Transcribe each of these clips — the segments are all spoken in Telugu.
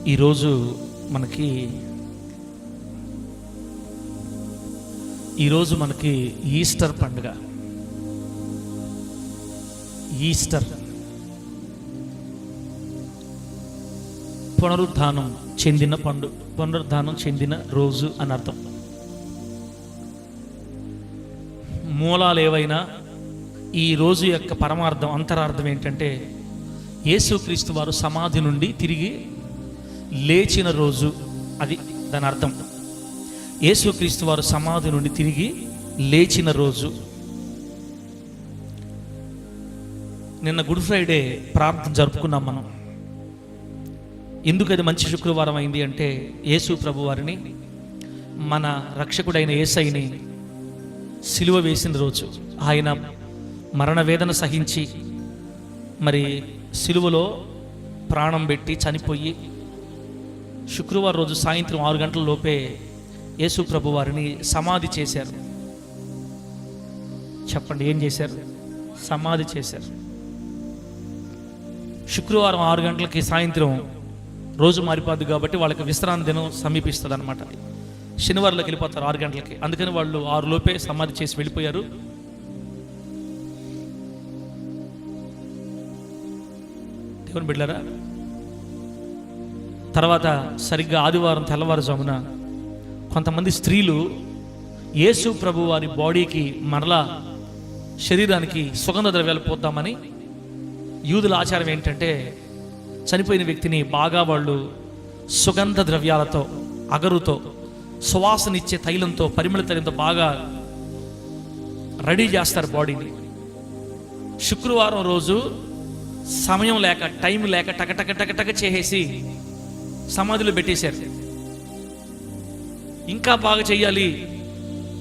ఈరోజు మనకి ఈస్టర్ పండుగ. ఈస్టర్ పునరుద్ధానం చెందిన రోజు అని అర్థం. మూలాలు ఏవైనా ఈ రోజు యొక్క పరమార్థం, అంతరార్థం ఏంటంటే యేసుక్రీస్తు వారు సమాధి నుండి తిరిగి లేచిన రోజు. అది దాని అర్థం. యేసుక్రీస్తు వారు సమాధి నుండి తిరిగి లేచిన రోజు. నిన్న గుడ్ ఫ్రైడే ప్రార్థన జరుపుకున్నాం మనం. ఎందుకు అది మంచి శుక్రవారం అయింది అంటే, యేసు ప్రభు వారిని, మన రక్షకుడైన యేసయ్యని సిలువ వేసిన రోజు. ఆయన మరణ వేదన సహించి మరి సిలువలో ప్రాణం పెట్టి చనిపోయి శుక్రవారం రోజు సాయంత్రం 6 గంటల లోపే యేసు ప్రభు వారిని సమాధి చేశారు. చెప్పండి, ఏం చేశారు? సమాధి చేశారు. శుక్రవారం 6 గంటలకి సాయంత్రం రోజు మారిపోద్ది కాబట్టి వాళ్ళకి విశ్రాంతి దినం సమీపిస్తుంది అనమాట. శనివారంలోకి వెళ్ళిపోతారు 6 గంటలకి. అందుకని వాళ్ళు 6 లోపే సమాధి చేసి వెళ్ళిపోయారు. దేవుని బిడ్డలారా, తర్వాత సరిగ్గా ఆదివారం తెల్లవారుజామున కొంతమంది స్త్రీలు యేసు ప్రభు వారి బాడీకి, మరలా శరీరానికి సుగంధ ద్రవ్యాలు పోద్దామని, యూదుల ఆచారం ఏంటంటే చనిపోయిన వ్యక్తిని బాగా వాళ్ళు సుగంధ ద్రవ్యాలతో, అగరుతో, సువాసనిచ్చే తైలంతో, పరిమళ తైలంతో బాగా రెడీ చేస్తారు బాడీని. శుక్రవారం రోజు సమయం లేక, టైం లేక టక చేసేసి సమాధిలో పెట్టేశారు. ఇంకా బాగా చెయ్యాలి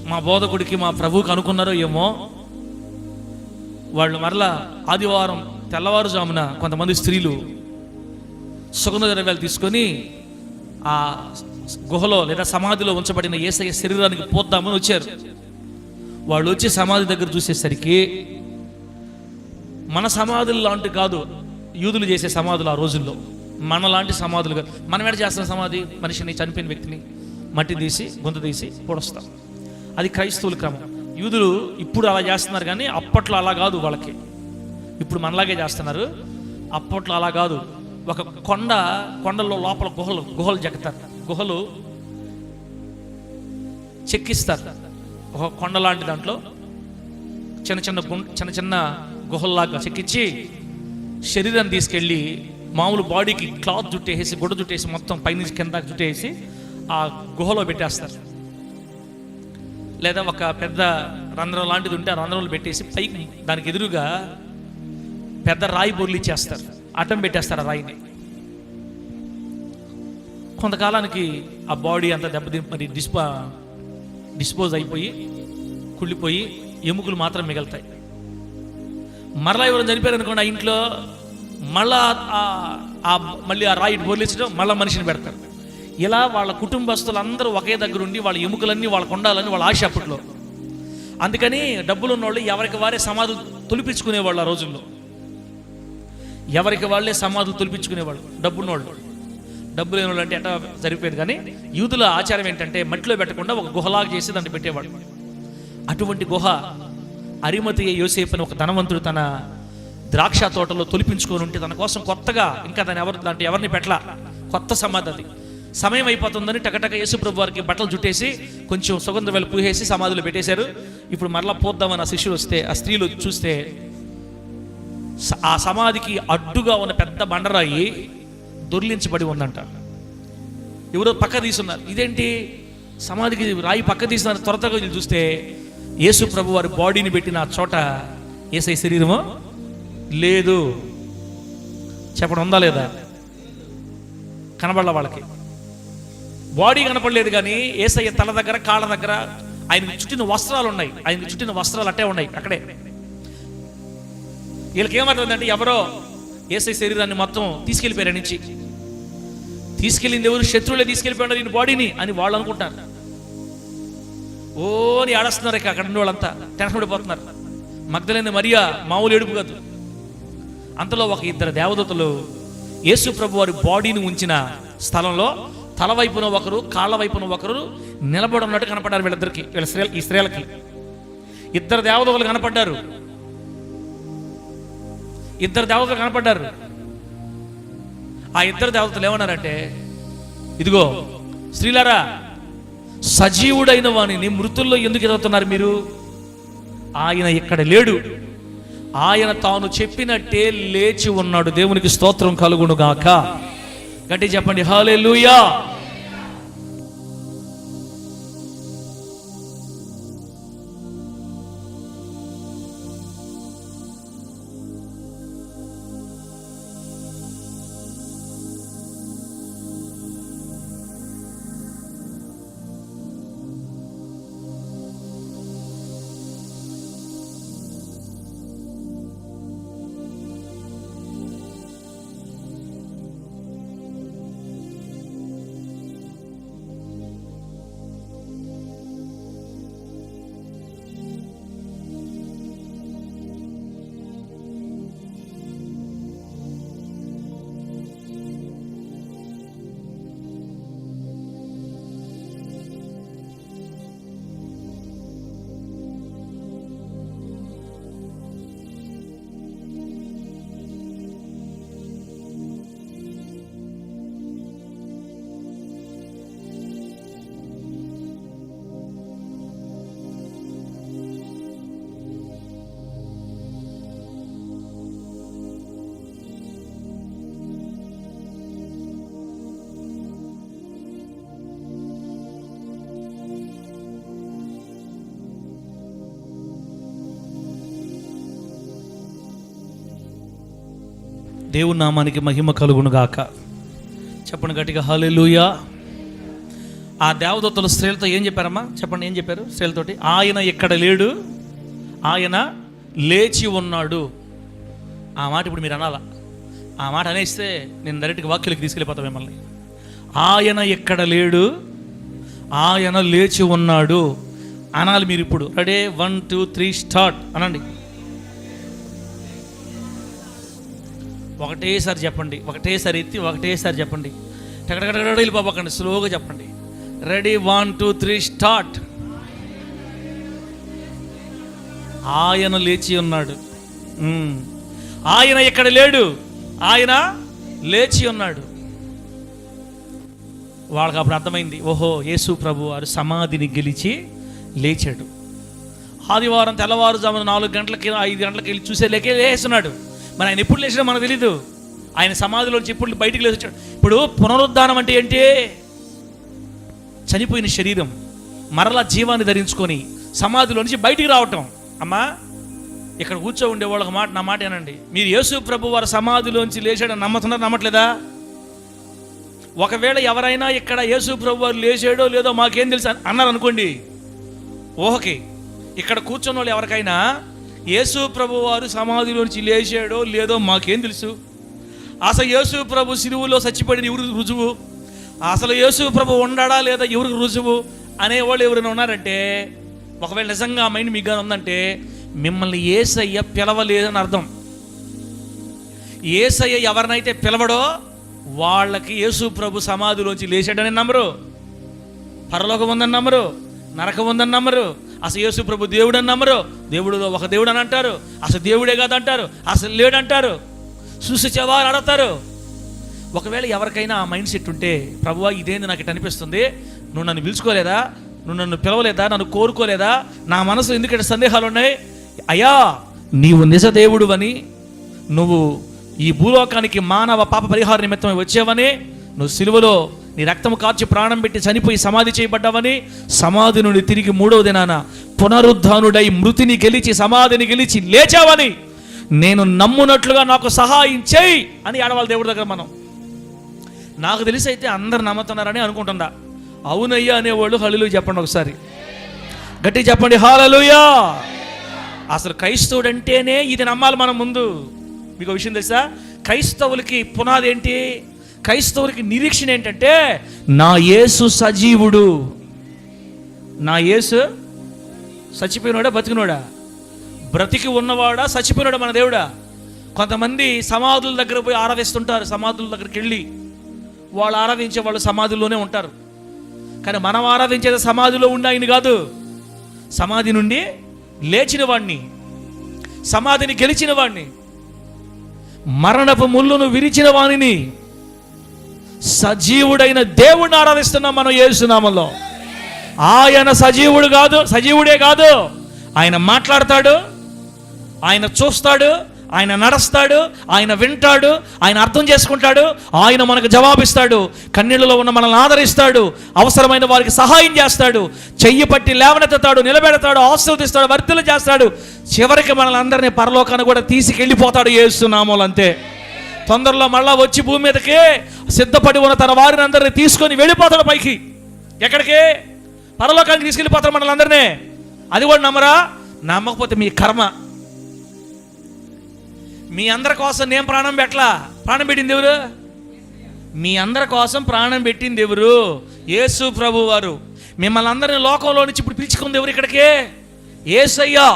మా బోధకుడికి, మా ప్రభువుకి అనుకున్నారో ఏమో, వాళ్ళు మరలా ఆదివారం తెల్లవారుజామున కొంతమంది స్త్రీలు సుగంధ ద్రవ్యాలు తీసుకొని ఆ గుహలో లేదా సమాధిలో ఉంచబడిన యేసయ్య శరీరానికి పోద్దామని వచ్చారు. వాళ్ళు వచ్చి సమాధి దగ్గర చూసేసరికి మన సమాధులు లాంటి కాదు యూదులు చేసే సమాధులు ఆ రోజుల్లో. మనలాంటి సమాధులు కాదు. మనం ఎక్కడ చేస్తున్న సమాధి, మనిషిని, చనిపోయిన వ్యక్తిని మట్టి తీసి గొంతు తీసి పొడుస్తాం. అది క్రైస్తవుల క్రమం. యూదులు ఇప్పుడు అలా చేస్తున్నారు, కానీ అప్పట్లో అలా కాదు. వాళ్ళకి ఇప్పుడు మనలాగే చేస్తున్నారు. అప్పట్లో అలా కాదు. ఒక కొండల్లో లోపల గుహలు చెక్కుతారు. గుహలు చెక్కిస్తారు. ఒక కొండ లాంటి దాంట్లో చిన్న చిన్న గుహల్లాగా చెక్కించి శరీరాన్ని తీసుకెళ్ళి మామూలు బాడీకి క్లాత్ జుట్టేసి, గుడ్డ జుట్టేసి, మొత్తం పైనుంచి కింద జుట్టేసి ఆ గుహలో పెట్టేస్తారు. లేదా ఒక పెద్ద రంధ్రం లాంటిది ఉంటే ఆ రంధ్రంలో పెట్టేసి పైకి దానికి ఎదురుగా పెద్ద రాయి బొర్లిచ్చేస్తారు. అడ్డం పెట్టేస్తారు ఆ రాయిని. కొంతకాలానికి ఆ బాడీ అంతా దెబ్బతిని మరి డిస్పోజ్ అయిపోయి కుళ్ళిపోయి ఎముకలు మాత్రం మిగులుతాయి. మరలా ఎవరైనా చనిపోయారు అనుకోండి, ఆ ఇంట్లో మళ్ళీ ఆ రాయి బొర్లించడం, మళ్ళీ మనిషిని పెడతారు. ఇలా వాళ్ళ కుటుంబస్తులందరూ ఒకే దగ్గర ఉండి వాళ్ళ ఎముకలన్నీ వాళ్ళకు ఉండాలని వాళ్ళ ఆశ అప్పట్లో. అందుకని డబ్బులు ఉన్నవాళ్ళు ఎవరికి వారే సమాధులు తొలిపించుకునేవాళ్ళు. ఆ రోజుల్లో ఎవరికి వాళ్ళే సమాధులు తొలిపించుకునేవాళ్ళు డబ్బున్నవాళ్ళు. డబ్బు లేని వాళ్ళు అంటే ఎట్లా జరిగిపోయేది. కానీ యూదుల ఆచారం ఏంటంటే మట్టిలో పెట్టకుండా ఒక గుహలాగా చేసి దాన్ని పెట్టేవాడు. అటువంటి గుహ అరిమతయ యోసేపు అని ఒక ధనవంతుడు తన ద్రాక్ష తోటలో తొలిపించుకొని ఉంటే తన కోసం కొత్తగా, ఇంకా దాంట్లో ఎవరిని పెట్టలా, కొత్త సమాధి. అది సమయం అయిపోతుందని టకటక యేసు ప్రభు వారికి బట్టలు చుట్టేసి కొంచెం సుగంధ వేలు పూసేసి సమాధిలో పెట్టేశారు. ఇప్పుడు మరలా పోద్దామని ఆ శిష్యులు వస్తే, ఆ స్త్రీలు చూస్తే ఆ సమాధికి అడ్డుగా ఉన్న పెద్ద బండరాయి దొర్లించబడి ఉందంట. ఎవరో పక్క తీసున్నారు. ఇదేంటి సమాధికి రాయి పక్క తీసిన త్వరగా చూస్తే యేసు ప్రభు వారి బాడీని పెట్టిన చోట యేసయ్య శరీరము లేదు. చెప్పడం ఉందా లేదా? కనబడలే వాళ్ళకి. బాడీ కనపడలేదు, కానీ యేసయ్య తల దగ్గర, కాళ్ళ దగ్గర ఆయనకు చుట్టిన వస్త్రాలు ఉన్నాయి. ఆయనకు చుట్టిన వస్త్రాలు అట్టే ఉన్నాయి అక్కడే. వీళ్ళకి ఏమవుతుందంటే ఎవరో యేసయ్య శరీరాన్ని మొత్తం తీసుకెళ్ళిపోయారు. నుంచి తీసుకెళ్ళింది ఎవరు? శత్రువులే తీసుకెళ్ళిపోయారు ఈయన బాడీని అని వాళ్ళు అనుకుంటారు. ఓని ఆడస్తున్నారు. ఇక అక్కడ ఉన్న వాళ్ళంతా టెన్షన్ పడిపోతున్నారు. మగ్దలేని మరియా మామూలు ఏడుపు కాదు. అంతలో ఒక 2 దేవదూతలు యేసు ప్రభు వారి బాడీని ఉంచిన స్థలంలో తల వైపున ఒకరు, కాళ్ళ వైపున ఒకరు నిలబడి ఉన్నట్టు కనపడ్డారు వీళ్ళిద్దరికి, ఈ స్త్రీలకి. ఇద్దరు దేవతలు కనపడ్డారు. ఆ ఇద్దరు దేవతలు ఏమన్నారంటే, ఇదిగో స్త్రీలారా, సజీవుడైన వాణిని మృతుల్లో ఎందుకు ఎదుగుతున్నారు మీరు? ఆయన ఇక్కడ లేడు, ఆయన తాను చెప్పినట్టే లేచి ఉన్నాడు. దేవునికి స్తోత్రం కలుగును గాక. గట్టి చెప్పండి హల్లెలూయా. దేవుని నామానికి మహిమ కలుగును గాక. చెప్పండి గట్టిగా హల్లెలూయా. ఆ దేవదూతలు స్త్రీలతో ఏం చెప్పారమ్మా? చెప్పండి, ఏం చెప్పారు స్త్రీలతోటి? ఆయన ఇక్కడ లేడు, ఆయన లేచి ఉన్నాడు. ఆ మాట ఇప్పుడు మీరు అనాలా. ఆ మాట అనేస్తే నేను డైరెక్ట్గా వాక్యులకి తీసుకెళ్ళిపోతా మిమ్మల్ని. ఆయన ఎక్కడ లేడు, ఆయన లేచి ఉన్నాడు అనాలి మీరు ఇప్పుడు. రెడీ, 1 2 3 స్టార్ట్ అనండి. ఒకటేసారి చెప్పండి, ఒకటేసారి ఎత్తి ఒకటేసారి చెప్పండి. టకటకటకట వెళ్ళిపోకండి, స్లోగా చెప్పండి. Ready, 1 2 3 start. ఆయన లేచి ఉన్నాడు. ఆయన ఎక్కడ లేడు, ఆయన లేచి ఉన్నాడు. వాళ్ళకి అప్పుడు అర్థమైంది, ఓహో యేసు ప్రభు వారు సమాధిని గెలిచి లేచాడు. ఆదివారం తెల్లవారుజామున 4 గంటలకి 5 గంటలకి వెళ్ళి చూసే లేస్తున్నాడు. మరి ఆయన ఎప్పుడు లేచినా మనకు తెలీదు. ఆయన సమాధిలోంచి ఎప్పుడు బయటికి లేచి వచ్చాడు. ఇప్పుడు పునరుద్ధానం అంటే ఏంటి? చనిపోయిన శరీరం మరలా జీవాన్ని ధరించుకొని సమాధిలో నుంచి బయటికి రావటం. అమ్మా, ఇక్కడ కూర్చో ఉండేవాళ్ళకి మాట, నా మాట ఏనండి. మీరు యేసు ప్రభు వారి సమాధిలోంచి లేచాడని నమ్ముతున్నారు, నమ్మట్లేదా? ఒకవేళ ఎవరైనా ఇక్కడ యేసు ప్రభు వారు లేచాడో లేదో మాకేం తెలుసు అన్నారు అనుకోండి, ఓకే. ఇక్కడ కూర్చున్న వాళ్ళు ఎవరికైనా యేసు ప్రభు వారు సమాధిలోంచి లేచాడో లేదో మాకేం తెలుసు? అసలు యేసు ప్రభు సిలువలో చచ్చిపడిన ఎవరికి రుజువు? అసలు యేసు ప్రభు ఉండాడా లేదా ఎవరికి రుజువు అనేవాళ్ళు ఎవరైనా ఉన్నారంటే, ఒకవేళ నిజంగా ఆ మైండ్ మీకు ఉందంటే, మిమ్మల్ని యేసయ్య పిలవలేదని అర్థం. యేసయ్య ఎవరినైతే పిలవడో వాళ్ళకి యేసు ప్రభు సమాధిలోంచి లేచాడని నమ్మరు, పరలోకం ఉందని నమ్మరు, నరకం ఉందని నమ్మరు, అసలు యేసు ప్రభు దేవుడు అని నమ్మరు. దేవుడు ఒక దేవుడు అని అంటారు, అసలు దేవుడే కాదంటారు, అసలు లేడంటారు, చూసేవారు అడతారు. ఒకవేళ ఎవరికైనా ఆ మైండ్ సెట్ ఉంటే, ప్రభువా ఇదేంది నాకు ఇట్లా అనిపిస్తుంది, నువ్వు నన్ను పిలుచుకోలేదా, నువ్వు నన్ను పిలవలేదా, నన్ను కోరుకోలేదా, నా మనసు ఎందుకంటే సందేహాలు ఉన్నాయి, అయ్యా నీవు నిజ దేవుడు అని, నువ్వు ఈ భూలోకానికి మానవ పాప పరిహార నిమిత్తమై వచ్చావని, నువ్వు సిలువలో నీ రక్తము కార్చి ప్రాణం పెట్టి చనిపోయి సమాధి చేయబడ్డావని, సమాధి నుండి తిరిగి 3వ దినాన పునరుద్ధానుడై మృతిని గెలిచి సమాధిని గెలిచి లేచావని నేను నమ్మునట్లుగా నాకు సహాయం చేయి అని ఆడవాళ్ళ దేవుడి దగ్గర మనం. నాకు తెలిసి అయితే అందరు నమ్ముతున్నారని అనుకుంటుందా? అవునయ్యా అనేవాళ్ళు హల్లెలూయా చెప్పండి ఒకసారి, గట్టి చెప్పండి హల్లెలూయా. అసలు క్రైస్తవుడు అంటేనే ఇది నమ్మాలి మనం ముందు. మీకు విషయం తెలుసా? క్రైస్తవులకి పునాది ఏంటి? క్రైస్తవులకి నిరీక్షణ ఏంటంటే, నా యేసు సజీవుడు. నా యేసు చచ్చిపోయినోడా బతికినోడా? బ్రతికి ఉన్నవాడా చచ్చిపోయినాడా మన దేవుడా? కొంతమంది సమాధుల దగ్గర పోయి ఆరాధిస్తుంటారు. సమాధుల దగ్గరికి వెళ్ళి వాళ్ళు ఆరాధించే వాళ్ళు సమాధిలోనే ఉంటారు. కానీ మనం ఆరాధించేది సమాధిలో ఉండి ఆయన కాదు, సమాధి నుండి లేచిన వాడిని, సమాధిని గెలిచిన వాడిని, మరణపు ముళ్ళును విరిచిన వాణిని, సజీవుడైన దేవుడిని ఆరాధిస్తున్నాం మనం యేసు నామములో. ఆయన సజీవుడే కాదు, ఆయన మాట్లాడతాడు, ఆయన చూస్తాడు, ఆయన నడుస్తాడు, ఆయన వింటాడు, ఆయన అర్థం చేసుకుంటాడు, ఆయన మనకు జవాబిస్తాడు, కన్నీళ్ళలో ఉన్న మనల్ని ఆదరిస్తాడు, అవసరమైన వారికి సహాయం చేస్తాడు, చెయ్యి పట్టి లేవనెత్తుతాడు, నిలబెడతాడు, ఆశీర్వదిస్తాడు, వర్ధలు చేస్తాడు, చివరికి మనల్ని అందరినీ పరలోకాన్ని కూడా తీసుకెళ్ళిపోతాడు యేసు నామములో. అంతే, తొందరలో మళ్ళా వచ్చి భూమి మీదకి సిద్ధపడి ఉన్న తన వారిని అందరినీ తీసుకొని వెళ్ళిపోతాడు పైకి. ఎక్కడికి? పరలోకానికి తీసుకెళ్ళిపోతాడు మనల్ని అందరినీ. అది కూడా నమ్మరా? నమ్మకపోతే మీ కర్మ. మీ అందరి కోసం నేను ప్రాణం పెట్టింది ఎవరు? మీ అందరి కోసం ప్రాణం పెట్టింది ఎవరు? యేసు ప్రభు వారు. మిమ్మల్ని అందరినీ లోకంలో నుంచి ఇప్పుడు పిలుచుకుంది ఎవరు ఇక్కడికి? యేసయ్యా.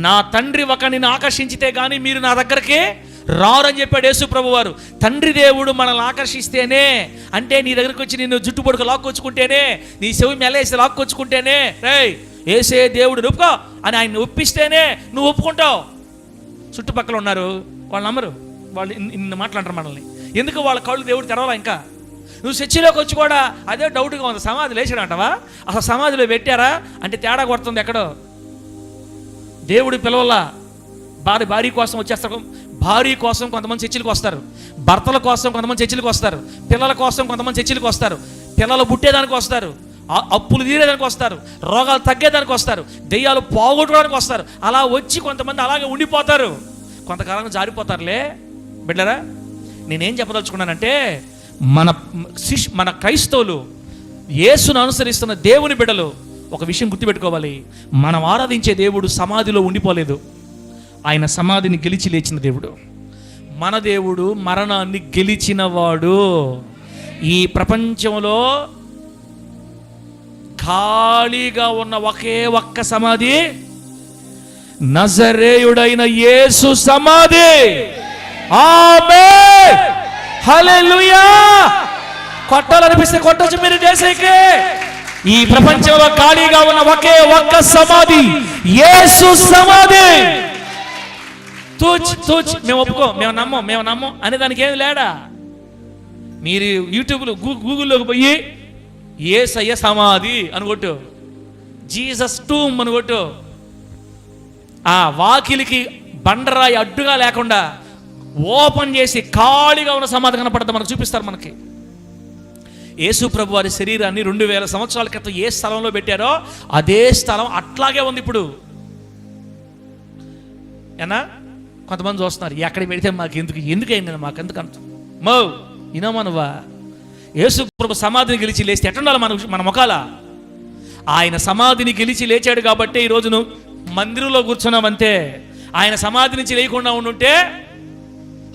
నా తండ్రి ఒకరిని ఆకర్షించితే కానీ మీరు నా దగ్గరికి రారని చెప్పాడు యేసు ప్రభు వారు. తండ్రి దేవుడు మనల్ని ఆకర్షిస్తేనే, అంటే నీ దగ్గరికి వచ్చి నిన్ను జుట్టు పొడుకు లాక్కొచ్చుకుంటేనే, నీ చెవి మెలేసి లాక్కొచ్చుకుంటేనే, రేయ్ యేసే దేవుడు ఒప్పుకో అని ఆయన ఒప్పిస్తేనే నువ్వు ఒప్పుకుంటావు. చుట్టుపక్కల ఉన్నారు, వాళ్ళు నమ్మరు, వాళ్ళు ఇన్ని మాట్లాడరు మనల్ని. ఎందుకు? వాళ్ళ కళ్ళు దేవుడు తెరవాలా. ఇంకా నువ్వు చర్చిలోకి వచ్చి కూడా అదే డౌట్గా ఉంది, సమాధి లేచాడంటావా? అసలు సమాధిలో పెట్టారా అంటే తేడా కొడుతుంది ఎక్కడో. దేవుడి పిలవల్లా. భార్య కోసం వచ్చేస్తారు, భార్య కోసం కొంతమంది చర్చిలకు వస్తారు, భర్తల కోసం కొంతమంది చర్చిలకు వస్తారు, పిల్లల కోసం కొంతమంది చర్చిలకు వస్తారు, పిల్లలు పుట్టేదానికి వస్తారు, అప్పులు తీరేదానికి వస్తారు, రోగాలు తగ్గేదానికి వస్తారు, దెయ్యాలు పోగొట్టుకోవడానికి వస్తారు. అలా వచ్చి కొంతమంది అలాగే ఉండిపోతారు, కొంతకాలంగా జారిపోతారులే. బిడ్డరా, నేనేం చెప్పదలుచుకున్నానంటే, మన క్రైస్తవులు, యేసును అనుసరిస్తున్న దేవుని బిడ్డలు ఒక విషయం గుర్తుపెట్టుకోవాలి. మనం ఆరాధించే దేవుడు సమాధిలో ఉండిపోలేదు, ఆయన సమాధిని గెలిచి లేచిన దేవుడు. మన దేవుడు మరణాన్ని గెలిచినవాడు. ఈ ప్రపంచంలో ఖాళీగా ఉన్న ఒకే ఒక్క సమాధి నజరేయుడైన యేసు సమాధి. ఆమేన్, హల్లెలూయా. కొట్టాలనిపిస్తే కొట్టొచ్చు మీరు యేసుకే. ఈ ప్రపంచంలో ఖాళీగా ఉన్న ఒకే ఒక్క సమాధి యేసు సమాధి. మేము ఒప్పుకో, మేము నమ్మం అనే దానికి ఏమి లేడా. మీరు యూట్యూబ్లో గూగుల్లోకి పోయి యేసయ్య సమాధి అని కొట్టు, జీసస్ టూమ్ అని కొట్టు. ఆ వాకిలికి బండరాయి అడ్డుగా లేకుండా ఓపెన్ చేసి ఖాళీగా ఉన్న సమాధి కనపడతా మనకు చూపిస్తారు. మనకి యేసు ప్రభు వారి శరీరాన్ని 2000 సంవత్సరాల క్రితం ఏ స్థలంలో పెట్టారో అదే స్థలం అట్లాగే ఉంది ఇప్పుడు. ఏనా? కొంతమంది చూస్తున్నారు, ఎక్కడికి పెడితే మాకు ఎందుకైంది మాకు ఎందుకు అంత ఇనమనువా. యేసు ప్రభు సమాధిని గెలిచి లేస్తే ఎట్టుండాలి మన ముఖాల? ఆయన సమాధిని గెలిచి లేచాడు కాబట్టి ఈరోజు నువ్వు మందిరంలో కూర్చున్నావంతే. ఆయన సమాధి నుంచి లేకుండా ఉండుంటే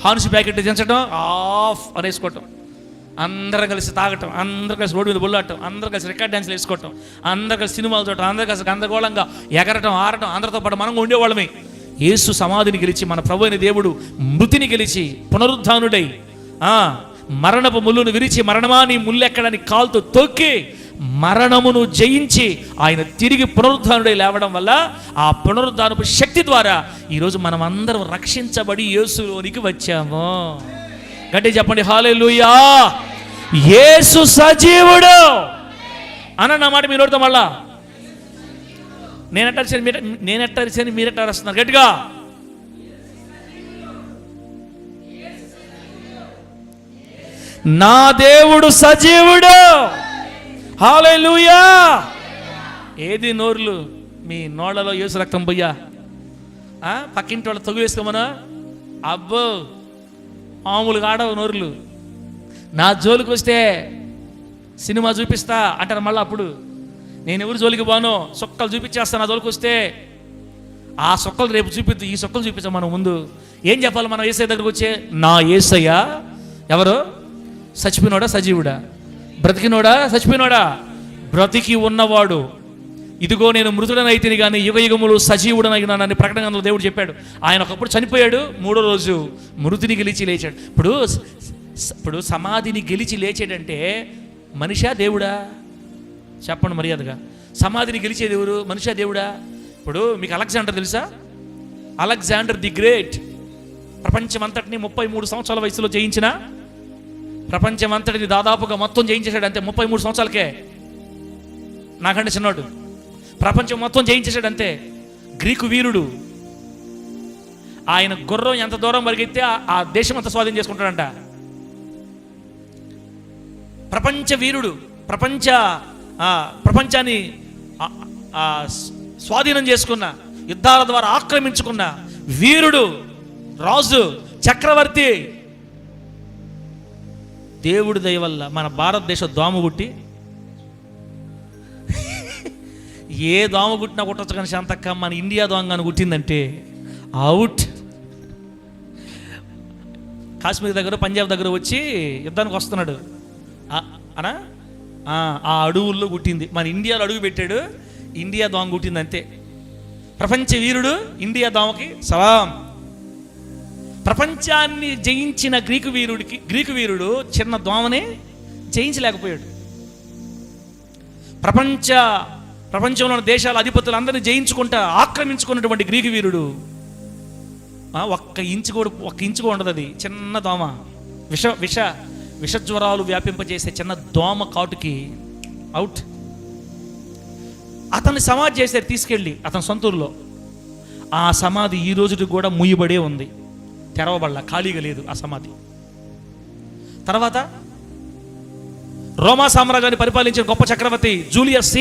హాన్స్ ప్యాకెట్ దించడం, ఆఫ్ అనేసుకోవటం, అందరూ కలిసి తాగటం, అందరూ కలిసి రోడ్డు మీద బొల్లాటం, అందరూ కలిసి రికార్డ్ డ్యాన్స్లు వేసుకోవటం, అందరూ కలిసి సినిమాలు చూడటం, అందరూ కలిసి గందరగోళంగా ఎగరటం, ఆడటం, అందరితో పాటు మనం ఉండేవాళ్ళమే. యేసు సమాధిని గెలిచి, మన ప్రభు అయిన దేవుడు మృతిని గెలిచి పునరుద్ధానుడై మరణపు ముళ్ళును విరిచి, మరణమా నీ ముళ్ళెక్కడని కాలుతో తొక్కి మరణమును జయించి ఆయన తిరిగి పునరుద్ధానుడై లేవడం వల్ల ఆ పునరుద్ధానపు శక్తి ద్వారా ఈరోజు మనం అందరం రక్షించబడి యేసులోనికి వచ్చాము. గట్టిగా చెప్పండి హల్లెలూయా. యేసు సజీవుడు అన్న మాట మీరు నోడుతాం. మళ్ళా నేనెట్టరిసని మీరెట్ట అరుస్తున్నారు గట్టిగా. నా దేవుడు సజీవుడు. హల్లెలూయా. ఏది నోర్లు? మీ నోళ్లలో యేసు రక్తం పోయ్యా? పక్కింటి వాళ్ళు తొగు వేసుకోమనా? అబ్బో, మామూలుగా ఆడవు నోర్లు. నా జోలికి వస్తే సినిమా చూపిస్తా అంటారు. మళ్ళీ అప్పుడు నేను ఎవరు జోలికి పోను, సొక్కలు చూపించేస్తాను. నా జోలికి వస్తే ఆ సొక్కలు రేపు చూపిద్దు, ఈ సొక్కలు చూపించాం. మనం ముందు ఏం చెప్పాలి? మనం యేసయ్య దగ్గరకు వచ్చే, నా యేసయ్య ఎవరు? చచ్చిపోయినోడా సజీవుడా? బ్రతికినోడా చచ్చిపోయినోడా? బ్రతికి ఉన్నవాడు. ఇదిగో నేను మృతుడనైతిని కానీ యుగ యుగములు సజీవుడనైనానని ప్రకటన గ్రంథంలో దేవుడు చెప్పాడు. ఆయన ఒకప్పుడు చనిపోయాడు, 3వ రోజు మృతిని గెలిచి లేచాడు. ఇప్పుడు ఇప్పుడు సమాధిని గెలిచి లేచాడంటే మనిషా దేవుడా? చెప్పండి మర్యాదగా. సమాధిని గెలిచేది ఎవరు? మనిషా దేవుడా? ఇప్పుడు మీకు అలెగ్జాండర్ తెలుసా? అలెగ్జాండర్ ది గ్రేట్ ప్రపంచమంతటిని 33 సంవత్సరాల వయసులో జయించిన, ప్రపంచమంతటిని దాదాపుగా మొత్తం జయించేశాడు. అంతే 33 సంవత్సరాలకే. నాకంటే చిన్నవాడు. ప్రపంచం మొత్తం జయించేశాడు అంతే. గ్రీకు వీరుడు. ఆయన గుర్రం ఎంత దూరం పరిగెత్తే ఆ దేశం అంతా స్వాధీనం చేసుకుంటాడంట. ప్రపంచ వీరుడు, ప్రపంచాన్ని స్వాధీనం చేసుకున్న, యుద్ధాల ద్వారా ఆక్రమించుకున్న వీరుడు, రాజు, చక్రవర్తి. దేవుడి దయ వల్ల మన భారతదేశం దోమ గుట్టి, ఏ దోమ గుట్టినా కుట్టచ్చు కానీ శాంతక్క, మన ఇండియా దోమ కానీ గుట్టిందంటే అవుట్. కాశ్మీర్ దగ్గర, పంజాబ్ దగ్గర వచ్చి యుద్ధానికి వస్తున్నాడు అనా, ఆ అడవుల్లో గుట్టింది. మన ఇండియాలో అడుగు పెట్టాడు, ఇండియా దోమ గుట్టింది అంతే. ప్రపంచ వీరుడు ఇండియా దోమకి సలాం. ప్రపంచాన్ని జయించిన గ్రీకు వీరుడు చిన్న దోమని జయించలేకపోయాడు. ప్రపంచంలో ఉన్న దేశాల అధిపతులందరినీ జయించుకుంటా ఆక్రమించుకున్నటువంటి గ్రీకు వీరుడు ఒక్క ఇంచు కూడా ఉండదు. అది చిన్న దోమ, విషజ్వరాలు వ్యాపింపజేసే చిన్న దోమ కాటుకి అవుట్. అతన్ని సమాధి చేశారు తీసుకెళ్ళి అతని సొంతూరులో. ఆ సమాధి ఈ రోజుకి కూడా ముయ్యబడే ఉంది, తెరవబడలా, ఖాళీగా లేదు ఆ సమాధి. తర్వాత రోమా సామ్రాజ్యాన్ని పరిపాలించిన గొప్ప చక్రవర్తి జూలియస్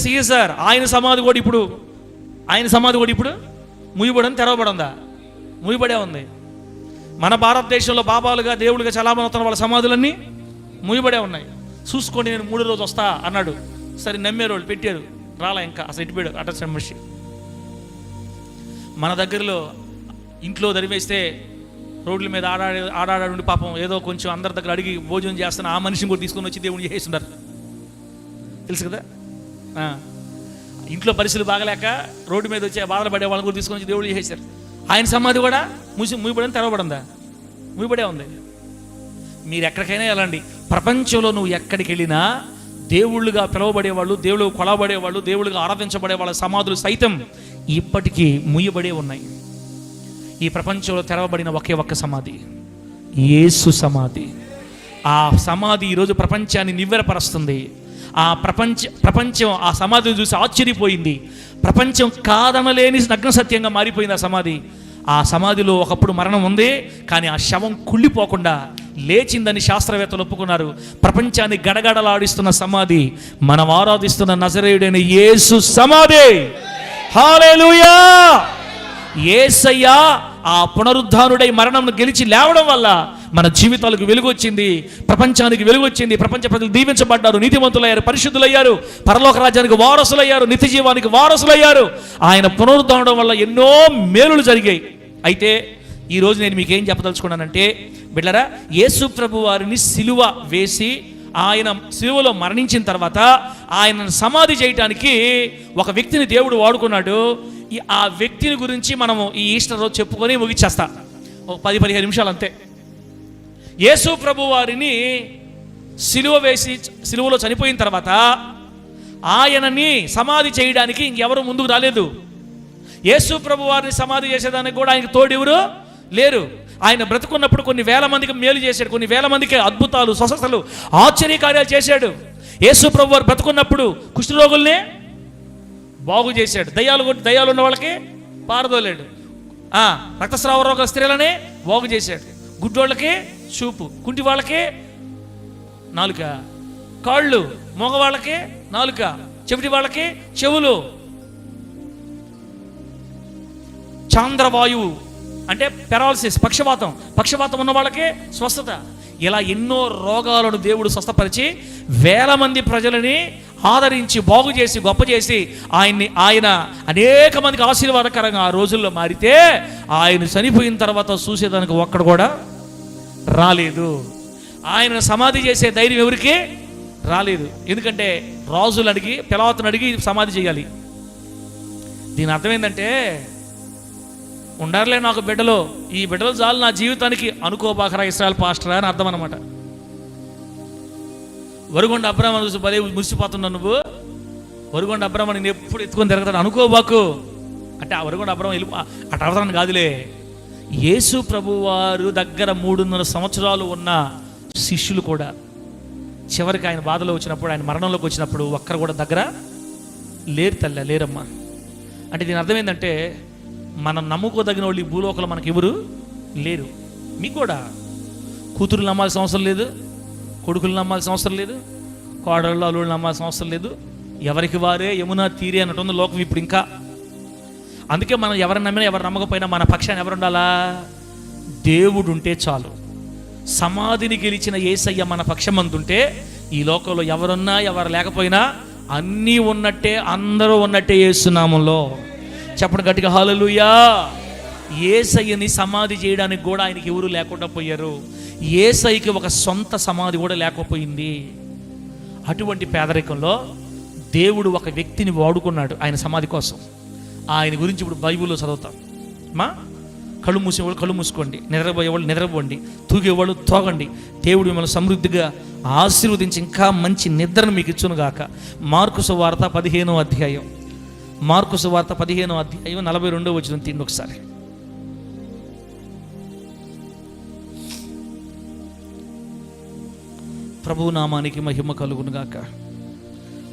సీజర్ ఆయన సమాధి కూడా ఇప్పుడు ముయ్యబడని, తెరవబడిందా? ముయ్యబడే ఉంది. మన భారతదేశంలో బాబాలుగా, దేవుళ్ళుగా చలామణి అవుతున్న వాళ్ళ సమాధులన్నీ ముయ్యబడే ఉన్నాయి. చూసుకోండి, నేను 3 రోజు వస్తా అన్నాడు. సరే నమ్మారు వాళ్ళు, పెట్టారు, రాలా. ఇంకా అసలు ఇటుపోయాడు అటెన్షన్ మనిషి. మన దగ్గరలో ఇంట్లో దరివేస్తే రోడ్ల మీద ఆడాడుండి పాపం ఏదో కొంచెం అందరి దగ్గర అడిగి భోజనం చేస్తున్న ఆ మనిషిని కూడా తీసుకొని వచ్చి దేవుని చేస్తున్నారు, తెలుసు కదా. ఇంట్లో పరిస్థితులు బాగలేక రోడ్డు మీద వచ్చి బాధలు పడే వాళ్ళని కూడా తీసుకొని వచ్చి దేవుడు చేశారు. ఆయన సమాధి కూడా ముయ్యబడని, తెరవబడిందా? ముయ్యబడే ఉంది. మీరు ఎక్కడికైనా వెళ్ళండి, ప్రపంచంలో నువ్వు ఎక్కడికి వెళ్ళినా దేవుళ్ళుగా పిలువబడేవాళ్ళు, దేవుళ్ళు కొలబడేవాళ్ళు, దేవుళ్ళుగా ఆరాధించబడే వాళ్ళ సమాధులు సైతం ఇప్పటికీ ముయ్యబడే ఉన్నాయి. ఈ ప్రపంచంలో తెరవబడిన ఒకే ఒక్క సమాధి యేసు సమాధి. ఆ సమాధి ఈరోజు ప్రపంచాన్ని నివ్వెరపరుస్తుంది. ఆ ప్రపంచం ఆ సమాధిని చూసి ఆశ్చర్యపోయింది. ప్రపంచం కాదనలేని నగ్న సత్యంగా మారిపోయింది ఆ సమాధి. ఆ సమాధిలో ఒకప్పుడు మరణం ఉంది, కానీ ఆ శవం కుళ్ళిపోకుండా లేచిందని శాస్త్రవేత్తలు ఒప్పుకున్నారు. ప్రపంచాన్ని గడగడలాడిస్తున్న సమాధి మనం ఆరాధిస్తున్న నజరేయుడైన యేసు సమాధి. హల్లెలూయా! యేసయ్య ఆ పునరుద్ధానుడై మరణంను గెలిచి లేవడం వల్ల మన జీవితాలకు వెలుగు వచ్చింది, ప్రపంచానికి వెలుగు వచ్చింది. ప్రపంచ ప్రజలు దీవించబడ్డారు, నీతిమంతులయ్యారు, పరిశుద్ధులయ్యారు, పరలోక రాజ్యానికి వారసులయ్యారు, నిత్య జీవానికి వారసులయ్యారు. ఆయన పునరుద్ధానం వల్ల ఎన్నో మేలులు జరిగాయి. అయితే ఈరోజు నేను మీకు ఏం చెప్పదలుచుకున్నానంటే, బిడ్డరా, యేసు ప్రభు వారిని సిలువ వేసి ఆయన సిలువలో మరణించిన తర్వాత ఆయనను సమాధి చేయటానికి ఒక వ్యక్తిని దేవుడు వాడుకున్నాడు. ఆ వ్యక్తిని గురించి మనము ఈ ఈస్టర్ రోజు చెప్పుకొని ముగిచ్చేస్తా, ఒక 10-15 నిమిషాలు అంతే. యేసు ప్రభు వారిని సిలువ వేసి సిలువలో చనిపోయిన తర్వాత ఆయనని సమాధి చేయడానికి ఇంకెవరు ముందుకు రాలేదు. యేసు ప్రభు వారిని సమాధి చేసేదానికి కూడా ఆయనకు తోడెవరు లేరు. ఆయన బ్రతుకున్నప్పుడు కొన్ని వేల మందికి మేలు చేశాడు, కొన్ని వేల మందికి అద్భుతాలు, స్వస్థతలు, ఆశ్చర్యకార్యాలు చేశాడు. యేసు ప్రభు వారు బ్రతుకున్నప్పుడు కుష్ఠరోగుల్ని బాగు చేశాడు, దయ్యాలు ఉన్న వాళ్ళకి పారదోలేడు, రక్తస్రావ రోగ స్త్రీలనే బాగు చేశాడు, గుడ్డోళ్ళకి చూపు, కుంటి వాళ్ళకి నాలుక, కాళ్ళు, మగవాళ్ళకి నాలుక, చెవిటి వాళ్ళకి చెవులు, చాంద్రవాయువు అంటే పెరాలసిస్, పక్షవాతం ఉన్న వాళ్ళకి స్వస్థత. ఇలా ఎన్నో రోగాలను దేవుడు స్వస్థపరిచి వేల మంది ప్రజలని ఆదరించి బాగు చేసి గొప్ప చేసి ఆయన అనేక మందికి ఆశీర్వాదకరంగా ఆ రోజుల్లో మారితే, ఆయన చనిపోయిన తర్వాత చూసేదానికి ఒక్కడు కూడా రాలేదు. ఆయన సమాధి చేసే ధైర్యం ఎవరికి రాలేదు. ఎందుకంటే రాజులు అడిగి, పిలాతును అడిగి సమాధి చేయాలి. దీని అర్థం ఏంటంటే, ఉండారులే నాకు బిడ్డలు, ఈ బిడ్డలు చాలు నా జీవితానికి అనుకోబాకరా ఇస్రాయల్ పాస్టరా అని అర్థం అనమాట. వరుగుండ అబ్రాహ్మణ్ చూసి భలే మురిసిపోతున్నావు నువ్వు, వరుగుండ అబ్రాహ్మణ్ నేను ఎప్పుడు ఎత్తుకొని తిరుగుతాడు అనుకోబాకు అంటే ఆ వరుగుండ అబ్రాహ్మణ్ వెళ్ళి అటు అవతారని కాదులే. యేసు ప్రభు వారు దగ్గర 300 సంవత్సరాలు ఉన్న శిష్యులు కూడా చివరికి ఆయన బాధలో వచ్చినప్పుడు, ఆయన మరణంలోకి వచ్చినప్పుడు ఒక్కరు కూడా దగ్గర లేరు తల్లి, లేరమ్మా. అంటే దీని అర్థం ఏంటంటే మనం నమ్ముకోదగిన వాళ్ళు ఈ భూలోకంలో మనకి ఎవరు లేరు. మీకు కూడా కూతురు నమ్మాల్సిన అవసరం లేదు, కొడుకులు నమ్మాల్సిన అవసరం లేదు, కోడళ్ళు అల్లుళ్ళు నమ్మాల్సిన అవసరం లేదు. ఎవరికి వారే యమునా తీరే అన్నట్టుంది లోకం ఇప్పుడు. ఇంకా అందుకే మనం ఎవరిని నమ్మినా ఎవరు నమ్మకపోయినా మన పక్షాన్ని ఎవరు ఉండాలా? దేవుడు ఉంటే చాలు. సమాధిని గెలిచిన యేసయ్య మన పక్షమందుంటే ఈ లోకంలో ఎవరున్నా ఎవరు లేకపోయినా అన్నీ ఉన్నట్టే, అందరూ ఉన్నట్టే యేసు నామములో. చెప్పండి గట్టిగా హల్లెలూయా. యేసయ్యని సమాధి చేయడానికి కూడా ఆయనకి ఎవరు లేకుండా పోయారు. యేసయ్యకి ఒక సొంత సమాధి కూడా లేకపోయింది. అటువంటి పేదరికంలో దేవుడు ఒక వ్యక్తిని వాడుకున్నాడు ఆయన సమాధి కోసం. ఆయన గురించి ఇప్పుడు బైబిల్లో చదువుతాం. కళ్ళు మూసేవాళ్ళు కళ్ళు మూసుకోండి, నిద్రపోయేవాళ్ళు నిద్రపోండి, తూగేవాళ్ళు తోగండి. దేవుడు మిమ్మల్ని సమృద్ధిగా ఆశీర్వదించి ఇంకా మంచి నిద్రను మీకు ఇచ్చును గాక. మార్కు సువార్త 15వ అధ్యాయం, మార్కు సువార్త 15వ అధ్యాయం 42వ వచనం తీయండి ఒకసారి. ప్రభువు నామానికి మహిమ కలుగును గాక.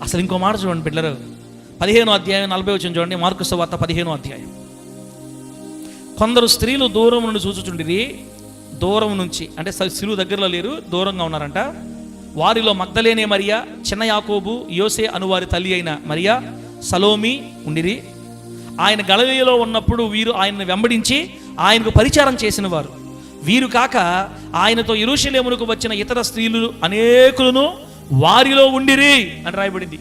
అసలు ఇంకో మాట చూడండి బిడ్డలు, 15వ అధ్యాయం 40వ వచనం చూడండి. మార్కు సువార్త 15వ అధ్యాయం. కొందరు స్త్రీలు దూరం నుండి చూచుచుండిరి, దూరం నుంచి అంటే శిలువ దగ్గరలో లేరు, దూరంగా ఉన్నారంట. వారిలో మగ్దలేనే మరియా, చిన్న యాకోబు, యోసే అనువారి తల్లి అయిన మరియా, సలోమి ఉండిరి. ఆయన గలిలయలో ఉన్నప్పుడు వీరు ఆయనను వెంబడించి ఆయనకు పరిచారం చేసిన వారు. వీరు కాక ఆయనతో యెరూషలేమునకు వచ్చిన ఇతర స్త్రీలు అనేకులను వారిలో ఉండిరి అని రాయబడింది.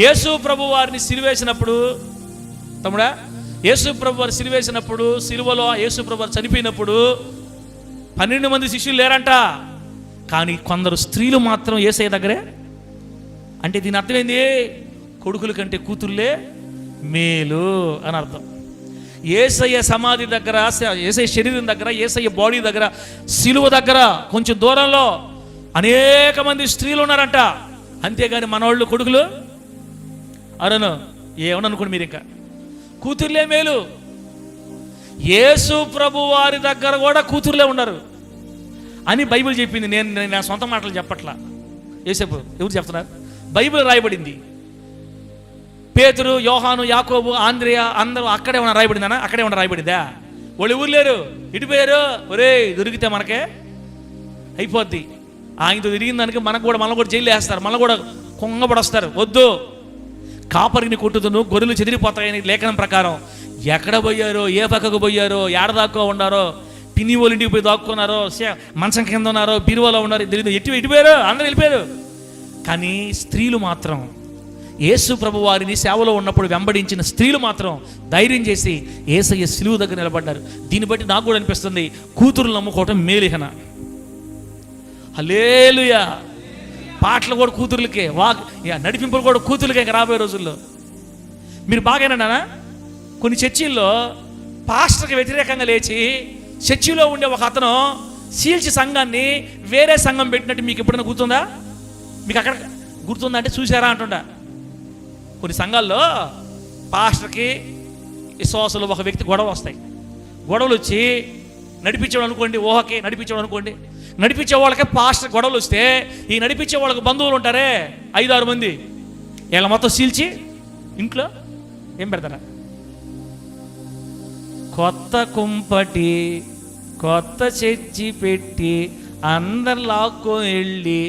యేసు ప్రభు వారిని సిలువేసినప్పుడు, తమ్ముడా, యేసు ప్రభు వారు సిలువేసినప్పుడు, సిలువలో యేసు ప్రభు వారు చనిపోయినప్పుడు 12 మంది శిష్యులు లేరంట. కానీ కొందరు స్త్రీలు మాత్రం యేసయ్య దగ్గరే. అంటే దీని అర్థమైంది, కొడుకుల కంటే కూతుర్లే మేలు అని అర్థం. యేసయ్య సమాధి దగ్గర, యేసయ్య శరీరం దగ్గర, యేసయ్య బాడీ దగ్గర, సిలువ దగ్గర కొంచెం దూరంలో అనేక మంది స్త్రీలు ఉన్నారంట. అంతేగాని మనవాళ్ళు కొడుకులు అరను ఏమనుకోండి మీరు, ఇంకా కూతుర్లే మేలు. యేసు ప్రభు వారి దగ్గర కూడా కూతుర్లే ఉన్నారు అని బైబిల్ చెప్పింది. నేను నా సొంత మాటలు చెప్పట్లా. యేసేపు ఎవరు చెప్తున్నారు? బైబిల్ రాయబడింది. పేతురు, యోహాను, యాకోబు, ఆంద్రియా అందరూ అక్కడే ఉన్న రాయబడిందా? అక్కడే ఉన్న రాయబడిందా? వాళ్ళు ఊరు లేరు, ఇటుపోయారు. ఒరే దొరికితే మనకే అయిపోద్ది. ఆయనతో తిరిగిన దానికి మనకు కూడా మనల్ని కూడా జైలు వేస్తారు, మనల్ని కూడా కొంగబడొస్తారు. వద్దు, కాపరిని కొట్టుదును గొర్రెలు చెదిరిపోతాయని లేఖనం ప్రకారం ఎక్కడ పోయారో, ఏ పక్కకు పోయారో, ఏడదాక్కో ఉన్నారో, పిన్ని వాళ్ళ ఇంటికి పోయి దాక్కున్నారో, మంచం కింద ఉన్నారో, బీరువాలో ఉన్నారో తెలియదు. ఎటుపోయారు, అందరూ వెళ్ళిపోయారు. కానీ స్త్రీలు మాత్రం, యేసు ప్రభు వారిని సేవలో ఉన్నప్పుడు వెంబడించిన స్త్రీలు మాత్రం ధైర్యం చేసి యేసయ్య సిలువ దగ్గర నిలబడ్డారు. దీన్ని బట్టి నాకు కూడా అనిపిస్తుంది, కూతురులు నమ్ముకోవటం మేలిహన. హల్లెలూయా. పాటలు కూడా కూతుర్లకే, నడిపింపులు కూడా కూతుర్లకే ఇంకా రాబోయే రోజుల్లో. మీరు బాగానేనా? కొన్ని చర్చిల్లో పాస్టర్కి వ్యతిరేకంగా లేచి చర్చిలో ఉండే ఒక అతను సీల్చి సంఘాన్ని వేరే సంఘం పెట్టినట్టు మీకు ఎప్పుడైనా గుర్తుందా? మీకు అక్కడ గుర్తుందా అంటే చూసారా అంటుండ. కొన్ని సంఘాల్లో పాస్టర్కి విశ్వాసులు ఒక వ్యక్తి గొడవ వస్తాయి. గొడవలు వచ్చి నడిపించేవాడు అనుకోండి, ఊహకి నడిపించేవాడు అనుకోండి, నడిపించే వాళ్ళకే పాస్టర్ గొడవలు వస్తే ఈ నడిపించే వాళ్ళకి బంధువులు ఉంటారే 5-6 మంది, వీళ్ళ మొత్తం సీల్చి ఇంట్లో ఏం పెడతారా? కొత్త కుంపటి, కొత్త చర్చి పెట్టి అందరు లాక్కొని వెళ్ళి